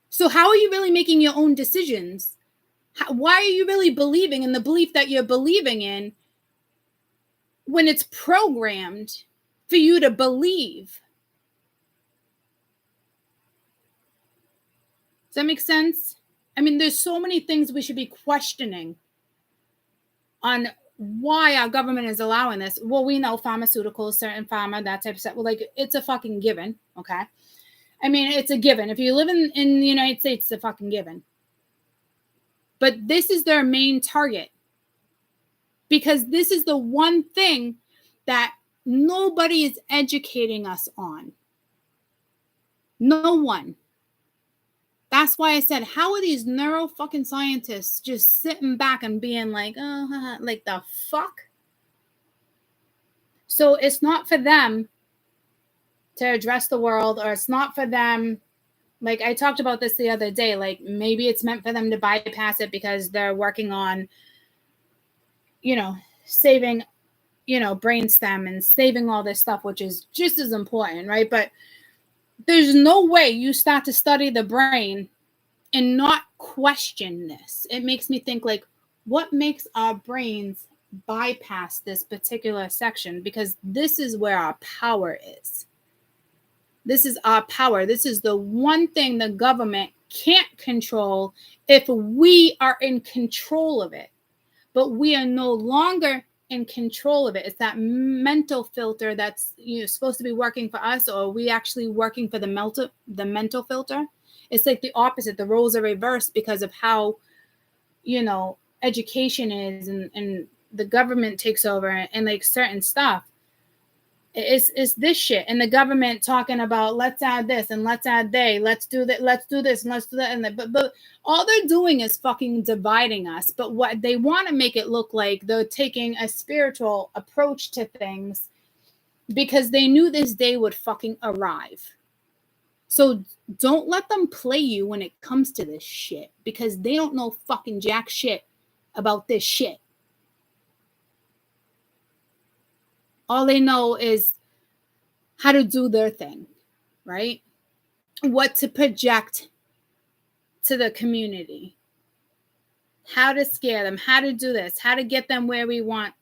So how are you really making your own decisions? Why are you really believing in the belief that you're believing in when it's programmed for you to believe? Does that make sense? I mean, there's so many things we should be questioning on why our government is allowing this. Well, we know pharmaceuticals, certain pharma, that type of stuff. Well, like, it's a fucking given, okay? I mean, it's a given. If you live in the United States, it's a fucking given. But this is their main target, because this is the one thing that nobody is educating us on. No one. That's why I said, how are these neuro fucking scientists just sitting back and being like, oh, like the fuck? So it's not for them to address the world, or it's not for them. Like, I talked about this the other day, like maybe it's meant for them to bypass it because they're working on, saving, brainstem and saving all this stuff, which is just as important, right? But there's no way you start to study the brain and not question this. It makes me think, like, what makes our brains bypass this particular section? Because this is where our power is. This is our power. This is the one thing the government can't control if we are in control of it. But we are no longer in control of it. It's that mental filter that's supposed to be working for us, or are we actually working for the mental filter? It's like the opposite. The roles are reversed because of how education is, and the government takes over, and like certain stuff. It's this shit, and the government talking about let's add this and let's add let's do that, let's do this and let's do that, and but all they're doing is fucking dividing us. But what they want to make it look like, they're taking a spiritual approach to things because they knew this day would fucking arrive. So don't let them play you when it comes to this shit, because they don't know fucking jack shit about this shit. All they know is how to do their thing, right? What to project to the community, how to scare them, how to do this, how to get them where we want.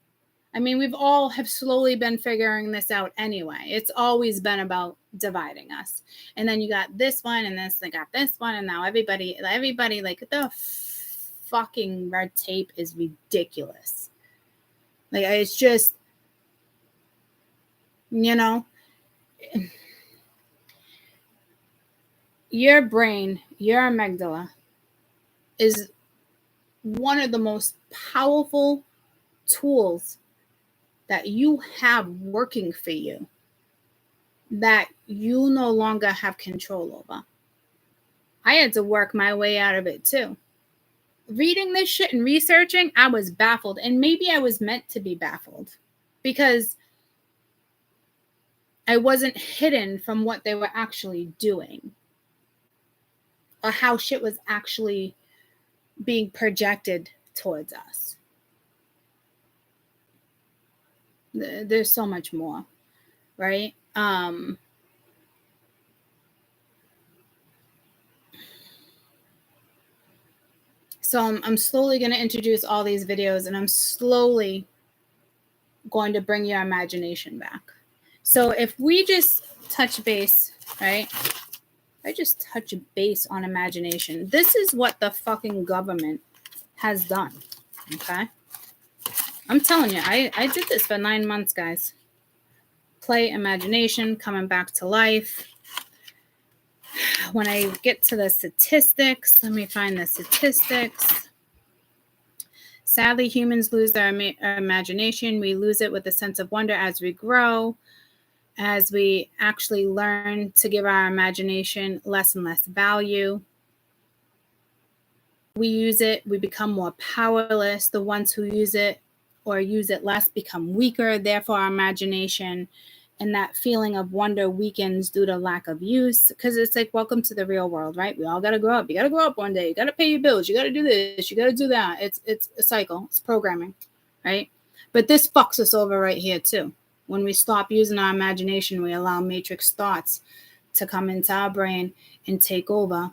I mean, we've all have slowly been figuring this out anyway. It's always been about dividing us. And then you got this one, and this, they got this one, and now everybody, like, the fucking red tape is ridiculous. Like, it's just, you know, your brain, your amygdala, is one of the most powerful tools that you have working for you that you no longer have control over. I had to work my way out of it too. Reading this shit and researching, I was baffled. And maybe I was meant to be baffled because I wasn't hidden from what they were actually doing or how shit was actually being projected towards us. There's so much more, right? So I'm slowly going to introduce all these videos, and I'm slowly going to bring your imagination back. So if we just touch base, right? I just touch base on imagination. This is what the fucking government has done, okay? I'm telling you, I did this for 9 months, guys. Play imagination, coming back to life. When I get to the statistics, let me find the statistics. Sadly, humans lose their imagination. We lose it with a sense of wonder as we grow, as we actually learn to give our imagination less and less value. We use it, we become more powerless. The ones who use it or use it less become weaker. Therefore, our imagination and that feeling of wonder weakens due to lack of use. Because it's like, welcome to the real world, right? We all got to grow up. You got to grow up one day. You got to pay your bills. You got to do this. You got to do that. It's a cycle. It's programming, right? But this fucks us over right here too. When we stop using our imagination, we allow matrix thoughts to come into our brain and take over.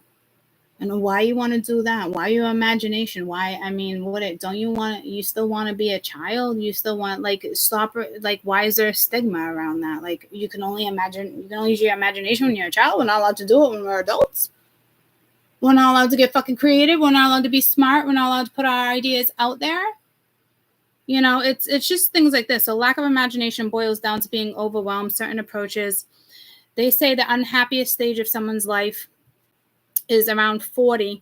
And why you want to do that? Why your imagination? Why? I mean, don't you want? You still want to be a child? You still want, like, stop? Like, why is there a stigma around that? Like, you can only imagine. You can only use your imagination when you're a child. We're not allowed to do it when we're adults. We're not allowed to get fucking creative. We're not allowed to be smart. We're not allowed to put our ideas out there. You know, it's just things like this. So lack of imagination boils down to being overwhelmed. Certain approaches. They say the unhappiest stage of someone's life is around 40.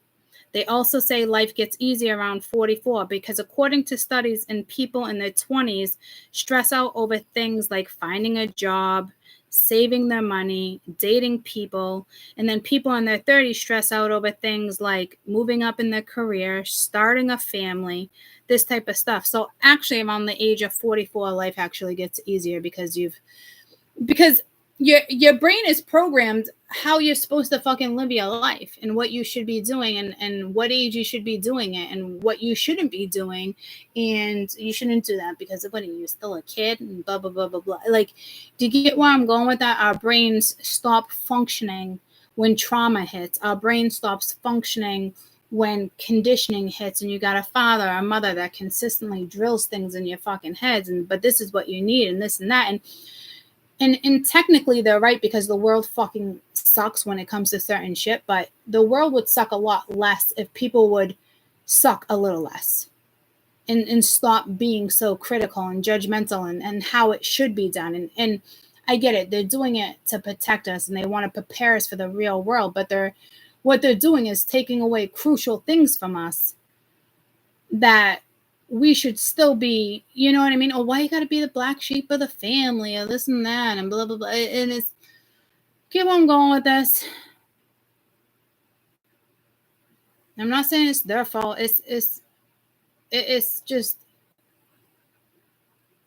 They also say life gets easier around 44 because according to studies in people in their 20s, stress out over things like finding a job, saving their money, dating people, and then people in their 30s stress out over things like moving up in their career, starting a family, this type of stuff. So actually around the age of 44, life actually gets easier because your brain is programmed how you're supposed to fucking live your life and what you should be doing and what age you should be doing it and what you shouldn't be doing. And you shouldn't do that because of what, you're still a kid and blah, blah, blah, blah, blah. Like, do you get where I'm going with that? Our brains stop functioning when trauma hits. Our brain stops functioning when conditioning hits and you got a father or mother that consistently drills things in your fucking heads. But this is what you need and this and that. And technically they're right because the world fucking sucks when it comes to certain shit, but the world would suck a lot less if people would suck a little less and stop being so critical and judgmental and how it should be done. And I get it. They're doing it to protect us and they want to prepare us for the real world, but what they're doing is taking away crucial things from us that we should still be, you know what I mean? Oh, why you gotta be the black sheep of the family or this and that and blah, blah, blah. And it's, keep on going with this. I'm not saying it's their fault. It's just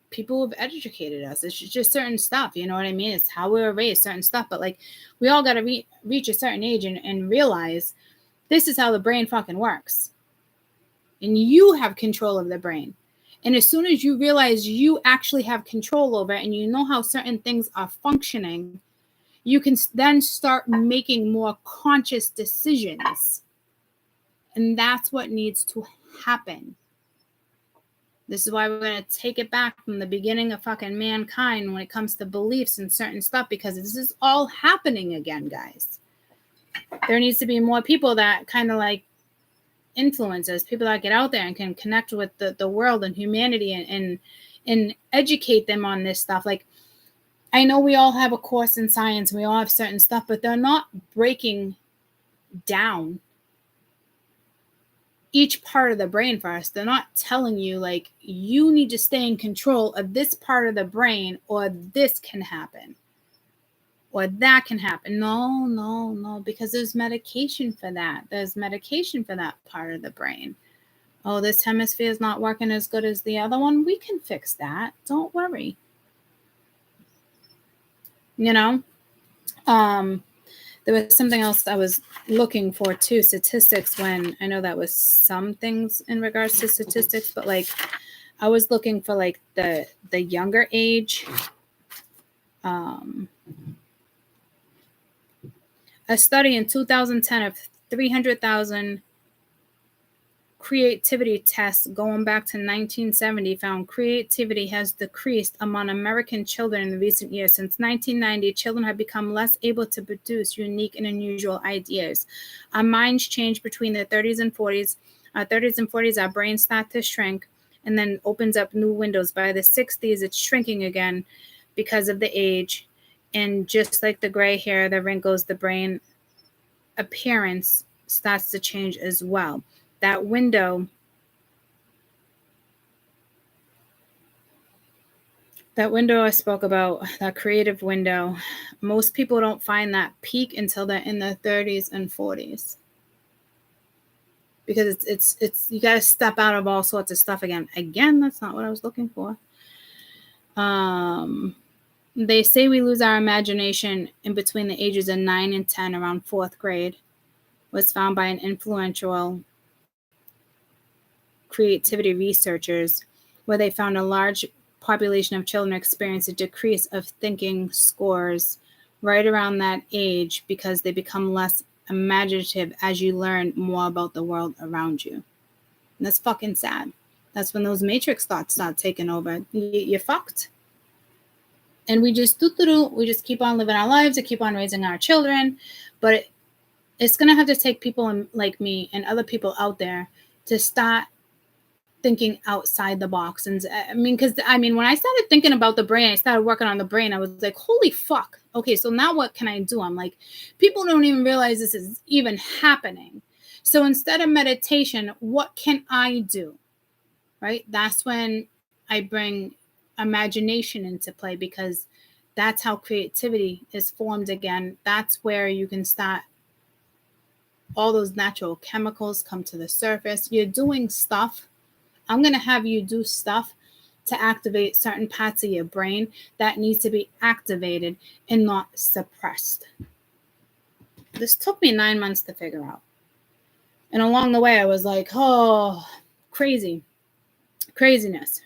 people have educated us. It's just certain stuff, you know what I mean? It's how we were raised, certain stuff. But like, we all got to reach a certain age and realize this is how the brain fucking works. And you have control of the brain. And as soon as you realize you actually have control over it and you know how certain things are functioning, you can then start making more conscious decisions. And that's what needs to happen. This is why we're going to take it back from the beginning of fucking mankind when it comes to beliefs and certain stuff, because this is all happening again, guys. There needs to be more people that kind of like influencers, people that get out there and can connect with the world and humanity and educate them on this stuff. Like, I know we all have a course in science, we all have certain stuff, but they're not breaking down each part of the brain for us. They're not telling you like, you need to stay in control of this part of the brain, or this can happen, or that can happen. No, because there's medication for that. There's medication for that part of the brain. Oh, this hemisphere is not working as good as the other one. We can fix that. Don't worry. You know? There was something else I was looking for too, statistics, when I know that was some things in regards to statistics, but like I was looking for like the younger age. A study in 2010 of 300,000 creativity tests going back to 1970 found creativity has decreased among American children in recent years. Since 1990, children have become less able to produce unique and unusual ideas. Our minds change between the 30s and 40s. Our 30s and 40s, our brains start to shrink and then opens up new windows. By the 60s, it's shrinking again because of the age. And just like the gray hair, the wrinkles, the brain appearance starts to change as well. That window I spoke about, that creative window, most people don't find that peak until they're in their 30s and 40s. Because it's you got to step out of all sorts of stuff again. Again, that's not what I was looking for. They say we lose our imagination in between the ages of 9 and 10, around 4th grade. Was found by an influential creativity researchers, where they found a large population of children experience a decrease of thinking scores right around that age, because they become less imaginative as you learn more about the world around you. And that's fucking sad. That's when those matrix thoughts start taking over. You're fucked. And we just keep on living our lives and keep on raising our children. But it's going to have to take people like me and other people out there to start thinking outside the box. And because when I started thinking about the brain, I started working on the brain, I was like, holy fuck. Okay, so now what can I do? I'm like, people don't even realize this is even happening. So instead of meditation, what can I do? Right? That's when I bring imagination into play, because that's how creativity is formed again. That's where you can start. All those natural chemicals come to the surface. You're doing stuff. I'm going to have you do stuff to activate certain parts of your brain that needs to be activated and not suppressed. This took me 9 months to figure out. And along the way, I was like, oh, craziness,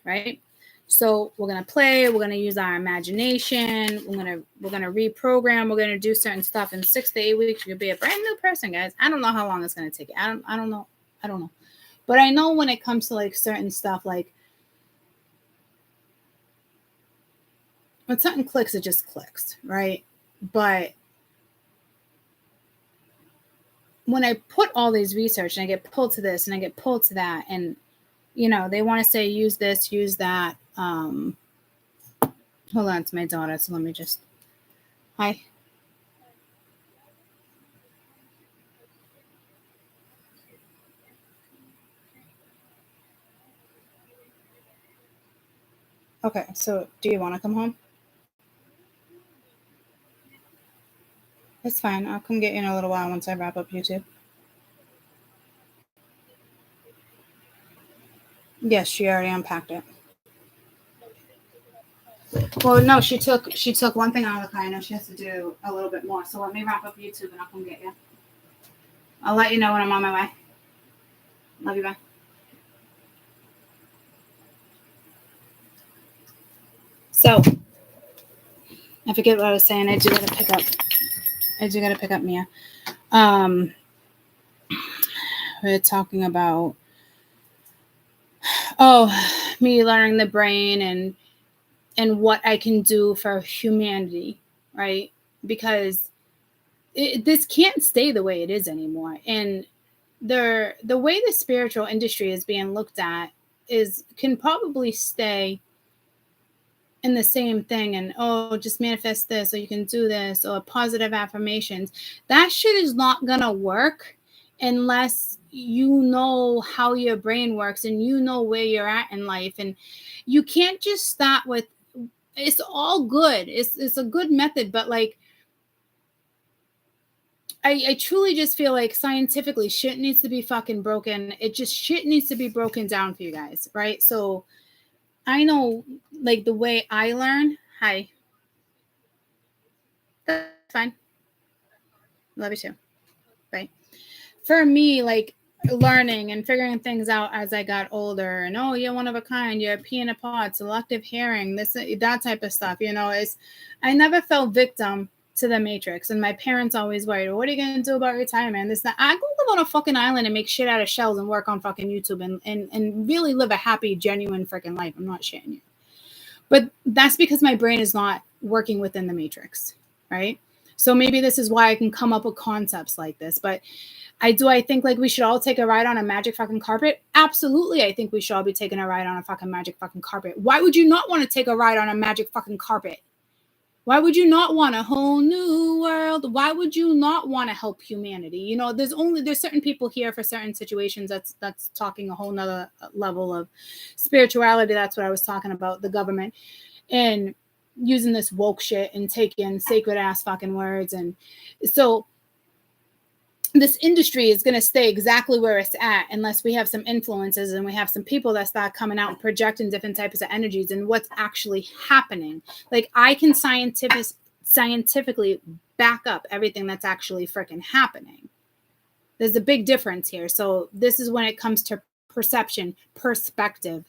right? So we're going to play. We're going to use our imagination. We're going to reprogram. We're going to do certain stuff. In 6 to 8 weeks, you could be a brand new person, guys. I don't know how long it's going to take. I don't know. But I know when it comes to like certain stuff, like when something clicks, it just clicks, right? But when I put all these research and I get pulled to this and I get pulled to that, and they want to say use this, use that. Hold on, it's my daughter, so let me just. Hi. Okay, so do you want to come home? It's fine. I'll come get you in a little while once I wrap up YouTube. Yes, she already unpacked it. Well, no, she took one thing out of the car. I know she has to do a little bit more. So let me wrap up YouTube and I'll come get you. I'll let you know when I'm on my way. Love you, bye. So I forget what I was saying. I do gotta pick up Mia. We're talking about me learning the brain and what I can do for humanity, right? Because this can't stay the way it is anymore. And the way the spiritual industry is being looked at can probably stay in the same thing, and just manifest this, or you can do this, or positive affirmations. That shit is not gonna work unless you know how your brain works and you know where you're at in life. And you can't just start with, it's all good, it's a good method, but like I truly just feel like scientifically shit needs to be fucking broken. Shit needs to be broken down for you guys, right? So I know, like, the way I learn. Hi. That's fine. Love you too. Bye. For me, like, learning and figuring things out as I got older, and you're one of a kind, you're a pea in a pod, selective hearing, that type of stuff, is I never fell victim to the Matrix. And my parents always worried, what are you gonna do about retirement? I go live on a fucking island and make shit out of shells and work on fucking YouTube and really live a happy, genuine freaking life. I'm not shitting you. But that's because my brain is not working within the Matrix, right? So maybe this is why I can come up with concepts like this. But I think like we should all take a ride on a magic fucking carpet. Absolutely. I think we should all be taking a ride on a fucking magic fucking carpet. Why would you not want to take a ride on a magic fucking carpet? Why would you not want a whole new world? Why would you not want to help humanity? There's certain people here for certain situations. That's talking a whole nother level of spirituality. That's what I was talking about, the government and using this woke shit and taking sacred ass fucking words. And so this industry is going to stay exactly where it's at unless we have some influences and we have some people that start coming out and projecting different types of energies and what's actually happening. Like, I can scientifically back up everything that's actually freaking happening. There's a big difference here. So this is when it comes to perception, perspective,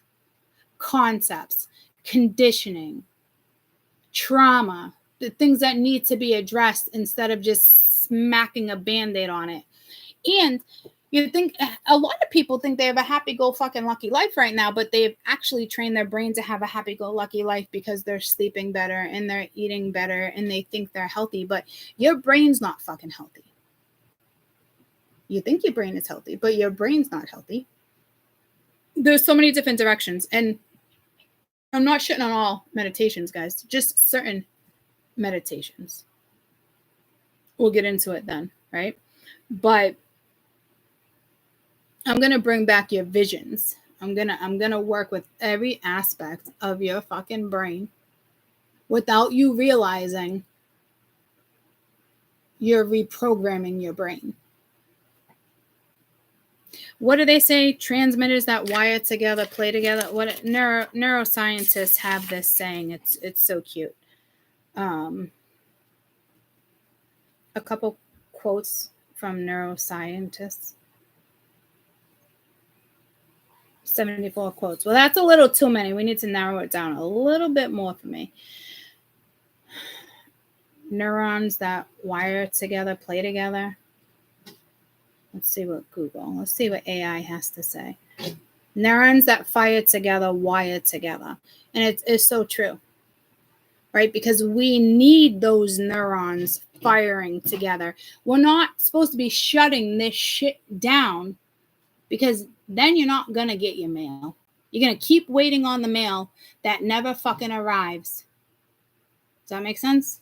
concepts, conditioning, trauma, the things that need to be addressed instead of just smacking a band-aid on it. And you think a lot of people think they have a happy-go-fucking-lucky life right now, but they've actually trained their brain to have a happy-go-lucky life because they're sleeping better and they're eating better and they think they're healthy. But your brain's not fucking healthy. You think your brain is healthy, but your brain's not healthy. There's so many different directions. And I'm not shitting on all meditations, guys, just certain meditations. We'll get into it then, right? But I'm going to bring back your visions. I'm going to work with every aspect of your fucking brain without you realizing you're reprogramming your brain. What do they say? Transmitters that wire together, play together. What neuroscientists have this saying. It's so cute. A couple quotes from neuroscientists. 74 quotes. Well, that's a little too many. We need to narrow it down a little bit more for me. Neurons that wire together, play together. Let's see what AI has to say. Neurons that fire together, wire together. And it's so true, right? Because we need those neurons firing together. We're not supposed to be shutting this shit down because then you're not going to get your mail. You're going to keep waiting on the mail that never fucking arrives. Does that make sense?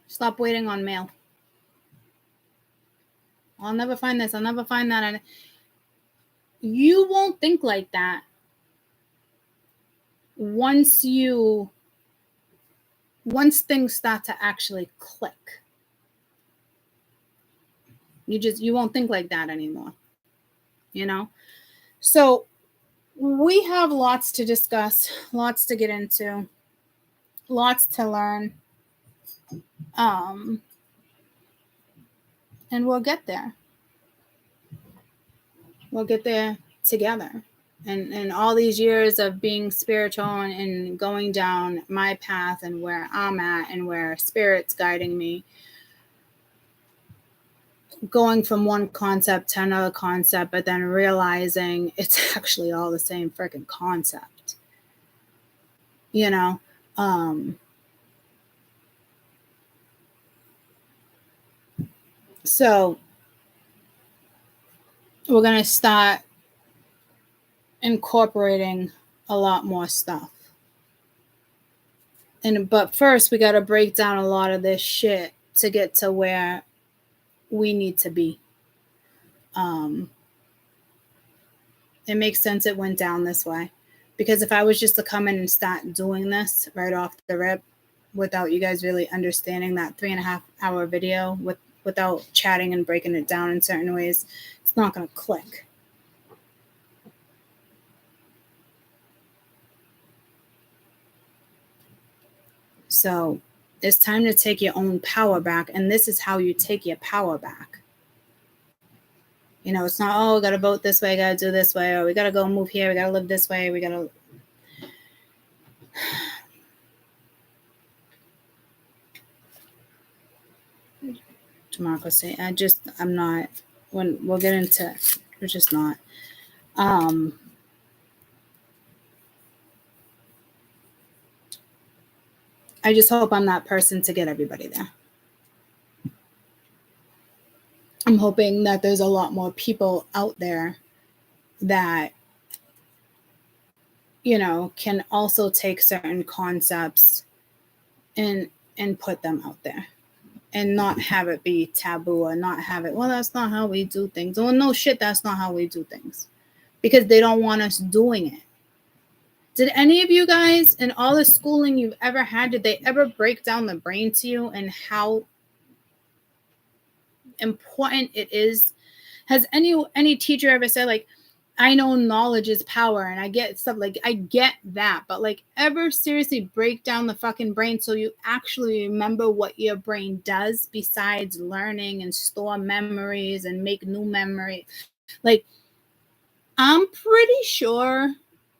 Stop waiting on mail. I'll never find this. I'll never find that. And you won't think like that once things start to actually click, you won't think like that anymore, you know? So we have lots to discuss, lots to get into, lots to learn. And we'll get there. We'll get there together. And all these years of being spiritual and going down my path and where I'm at and where Spirit's guiding me, going from one concept to another concept, but then realizing it's actually all the same freaking concept. You know? So we're going to start incorporating a lot more stuff. But first we got to break down a lot of this shit to get to where we need to be. It makes sense it went down this way, because if I was just to come in and start doing this right off the rip without you guys really understanding that 3.5 hour video without chatting and breaking it down in certain ways, it's not going to click. So it's time to take your own power back. And this is how you take your power back. You know, it's not, oh, we got to vote this way, got to do this way, or we got to go move here, we got to live this way, we got to. Democracy. I'm not, when we'll get into, we're just not. I just hope I'm that person to get everybody there. I'm hoping that there's a lot more people out there that, you know, can also take certain concepts and put them out there and not have it be taboo or not have it, well, that's not how we do things. Well, no shit, that's not how we do things, because they don't want us doing it. Did any of you guys in all the schooling you've ever had, did they ever break down the brain to you and how important it is? Has any teacher ever said, like, I know knowledge is power and I get stuff, like, I get that, but like, ever seriously break down the fucking brain so you actually remember what your brain does besides learning and store memories and make new memory? Like, I'm pretty sure,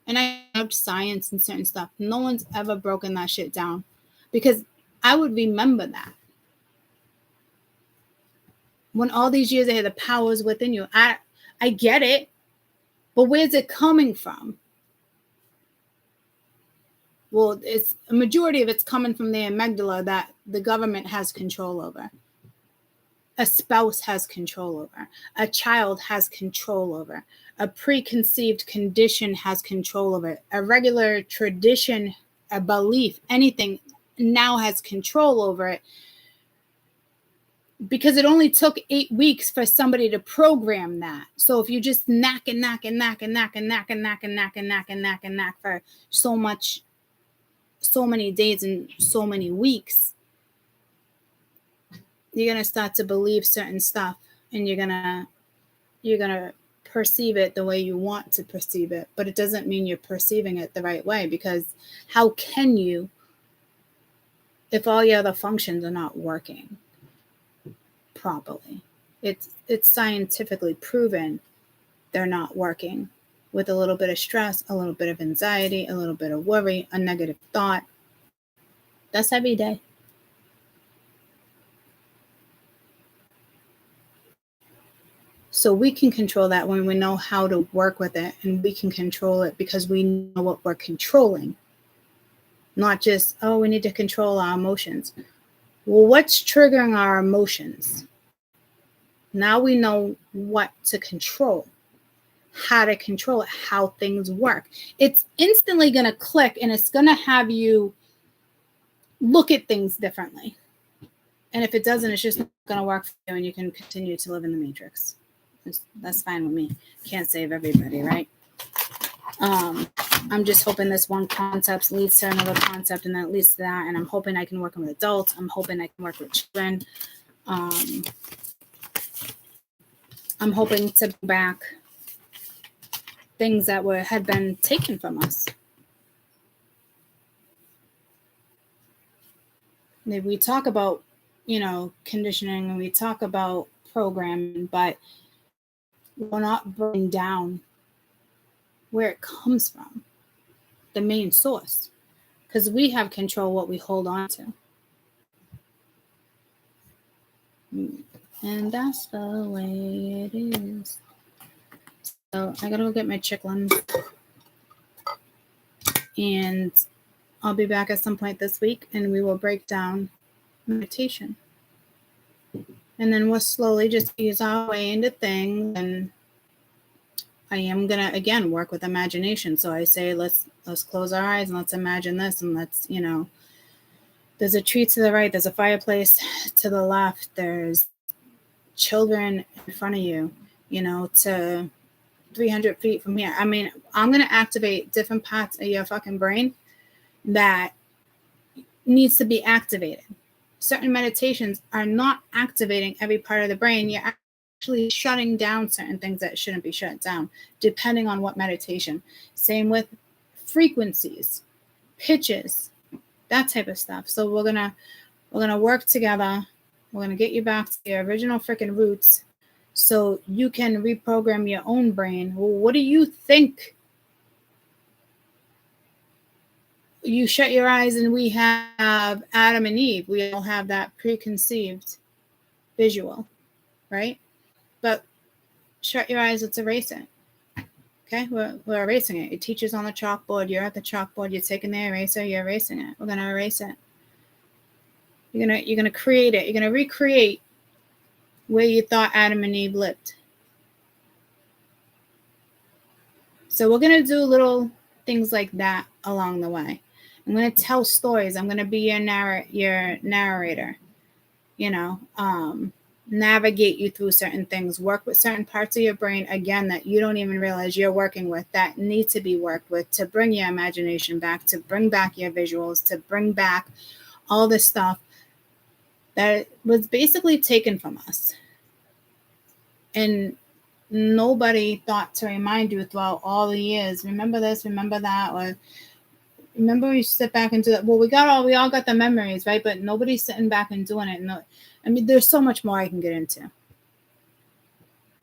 and I loved science and certain stuff, no one's ever broken that shit down, because I would remember that. When all these years I had the powers within you, I get it, but where's it coming from? Well, it's a majority of it's coming from the amygdala that the government has control over. A spouse has control over. A child has control over. A preconceived condition has control over it. A regular tradition, a belief, anything now has control over it. Because it only took 8 weeks for somebody to program that. So if you just knock for so many days and so many weeks, you're gonna start to believe certain stuff, and you're gonna perceive it the way you want to perceive it. But it doesn't mean you're perceiving it the right way, because how can you if all your other functions are not working properly? It's scientifically proven they're not working. With a little bit of stress, a little bit of anxiety, a little bit of worry, a negative thought, that's every day. So we can control that when we know how to work with it, and we can control it because we know what we're controlling. Not just, oh, we need to control our emotions. Well, what's triggering our emotions? Now we know what to control, how to control it, how things work. It's instantly going to click, and it's going to have you look at things differently. And if it doesn't, it's just not going to work for you, and you can continue to live in the matrix. That's fine with me. Can't save everybody, right? I'm just hoping this one concept leads to another concept, and then it leads to that. And I'm hoping I can work with adults. I'm hoping I can work with children. I'm hoping to bring back things that had been taken from us. We talk about, conditioning, and we talk about programming, but we're not bringing down where it comes from, the main source, because we have control what we hold on to. And that's the way it is. So I gotta go get my chitlins, and I'll be back at some point this week, and we will break down meditation. And then we'll slowly just ease our way into things. And I am gonna again work with imagination. So I say let's close our eyes and let's imagine this, and let's, there's a tree to the right, there's a fireplace to the left, there's children in front of you, to 300 feet from here. I mean, I'm gonna activate different parts of your fucking brain that needs to be activated. Certain meditations are not activating every part of the brain. You're actually shutting down certain things that shouldn't be shut down, depending on what meditation. Same with frequencies, pitches, that type of stuff. So we're gonna work together. We're gonna get you back to your original freaking roots, so you can reprogram your own brain. Well, what do you think? You shut your eyes and we have Adam and Eve. We all have that preconceived visual, right? But shut your eyes, let's erase it. Okay, we're erasing it. Your teacher's on the chalkboard. You're at the chalkboard. You're taking the eraser. You're erasing it. We're gonna erase it. You're gonna create it. You're gonna recreate where you thought Adam and Eve lived. So we're gonna do little things like that along the way. I'm going to tell stories. I'm going to be your narrator, navigate you through certain things, work with certain parts of your brain, again, that you don't even realize you're working with, that need to be worked with, to bring your imagination back, to bring back your visuals, to bring back all this stuff that was basically taken from us. And nobody thought to remind you throughout all the years, remember this, remember that, or remember we sit back and do that. Well, we all got the memories, right? But nobody's sitting back and doing it. No, I mean, there's so much more I can get into.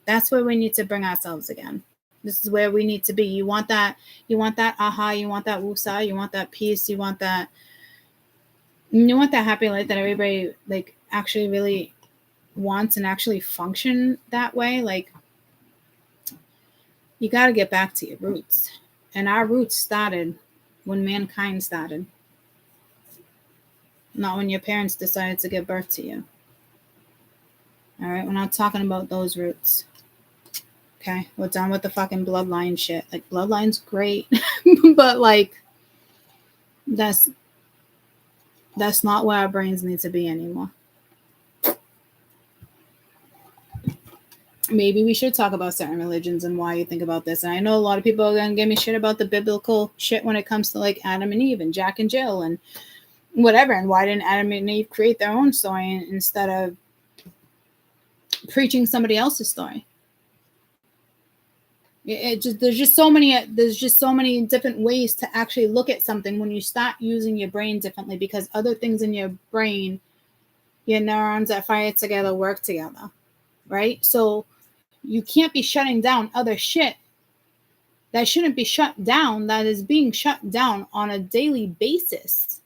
That's where we need to bring ourselves again. This is where we need to be. You want that aha, you want that woosah, you want that peace, you want that happy life that everybody actually really wants and actually function that way. You got to get back to your roots. And our roots started when mankind started, not when your parents decided to give birth to you. All right, we're not talking about those roots. Okay, we're done with the fucking bloodline shit. Bloodline's great, but that's not where our brains need to be anymore. Maybe we should talk about certain religions and why you think about this. And I know a lot of people are going to give me shit about the biblical shit when it comes to Adam and Eve and Jack and Jill and whatever. And why didn't Adam and Eve create their own story instead of preaching somebody else's story? There's just so many different ways to actually look at something when you start using your brain differently, because other things in your brain, your neurons that fire together work together, right? So you can't be shutting down other shit that shouldn't be shut down, that is being shut down on a daily basis.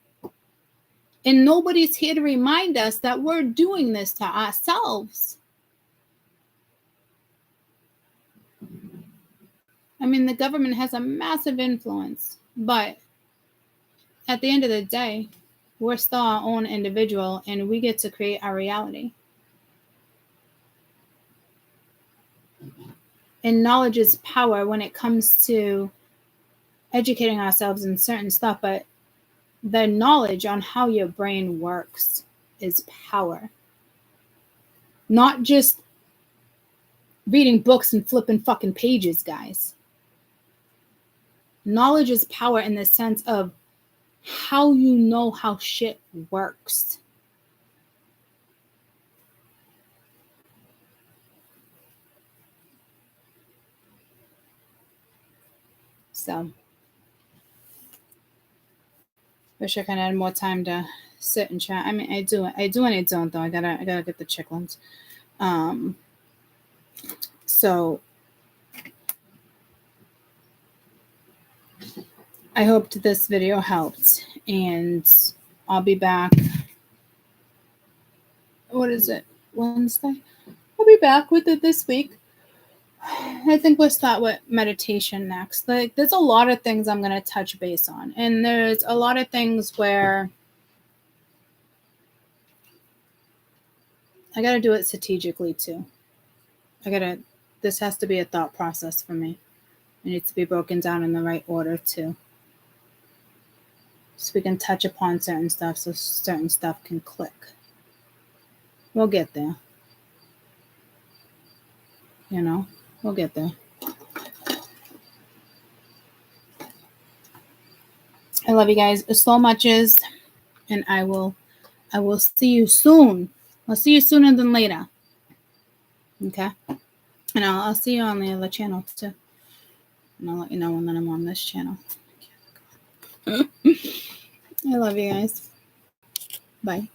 And nobody's here to remind us that we're doing this to ourselves. I mean, the government has a massive influence, but at the end of the day, we're still our own individual and we get to create our reality. And knowledge is power when it comes to educating ourselves in certain stuff, but the knowledge on how your brain works is power. Not just reading books and flipping fucking pages, guys. Knowledge is power in the sense of how you know how shit works. So, wish I could have more time to sit and chat. I mean, I do and I don't though. I gotta get the chicklins. So I hoped this video helped, and I'll be back. What is it? Wednesday? I'll be back with it this week. I think we'll start with meditation next. Like, there's a lot of things I'm gonna touch base on, and there's a lot of things where I gotta do it strategically too. This has to be a thought process for me. It needs to be broken down in the right order too. So we can touch upon certain stuff so certain stuff can click. We'll get there. You know, we'll get there. I love you guys so much, and I will see you soon. I'll see you sooner than later. Okay? And I'll see you on the other channel too. And I'll let you know when I'm on this channel. I love you guys. Bye.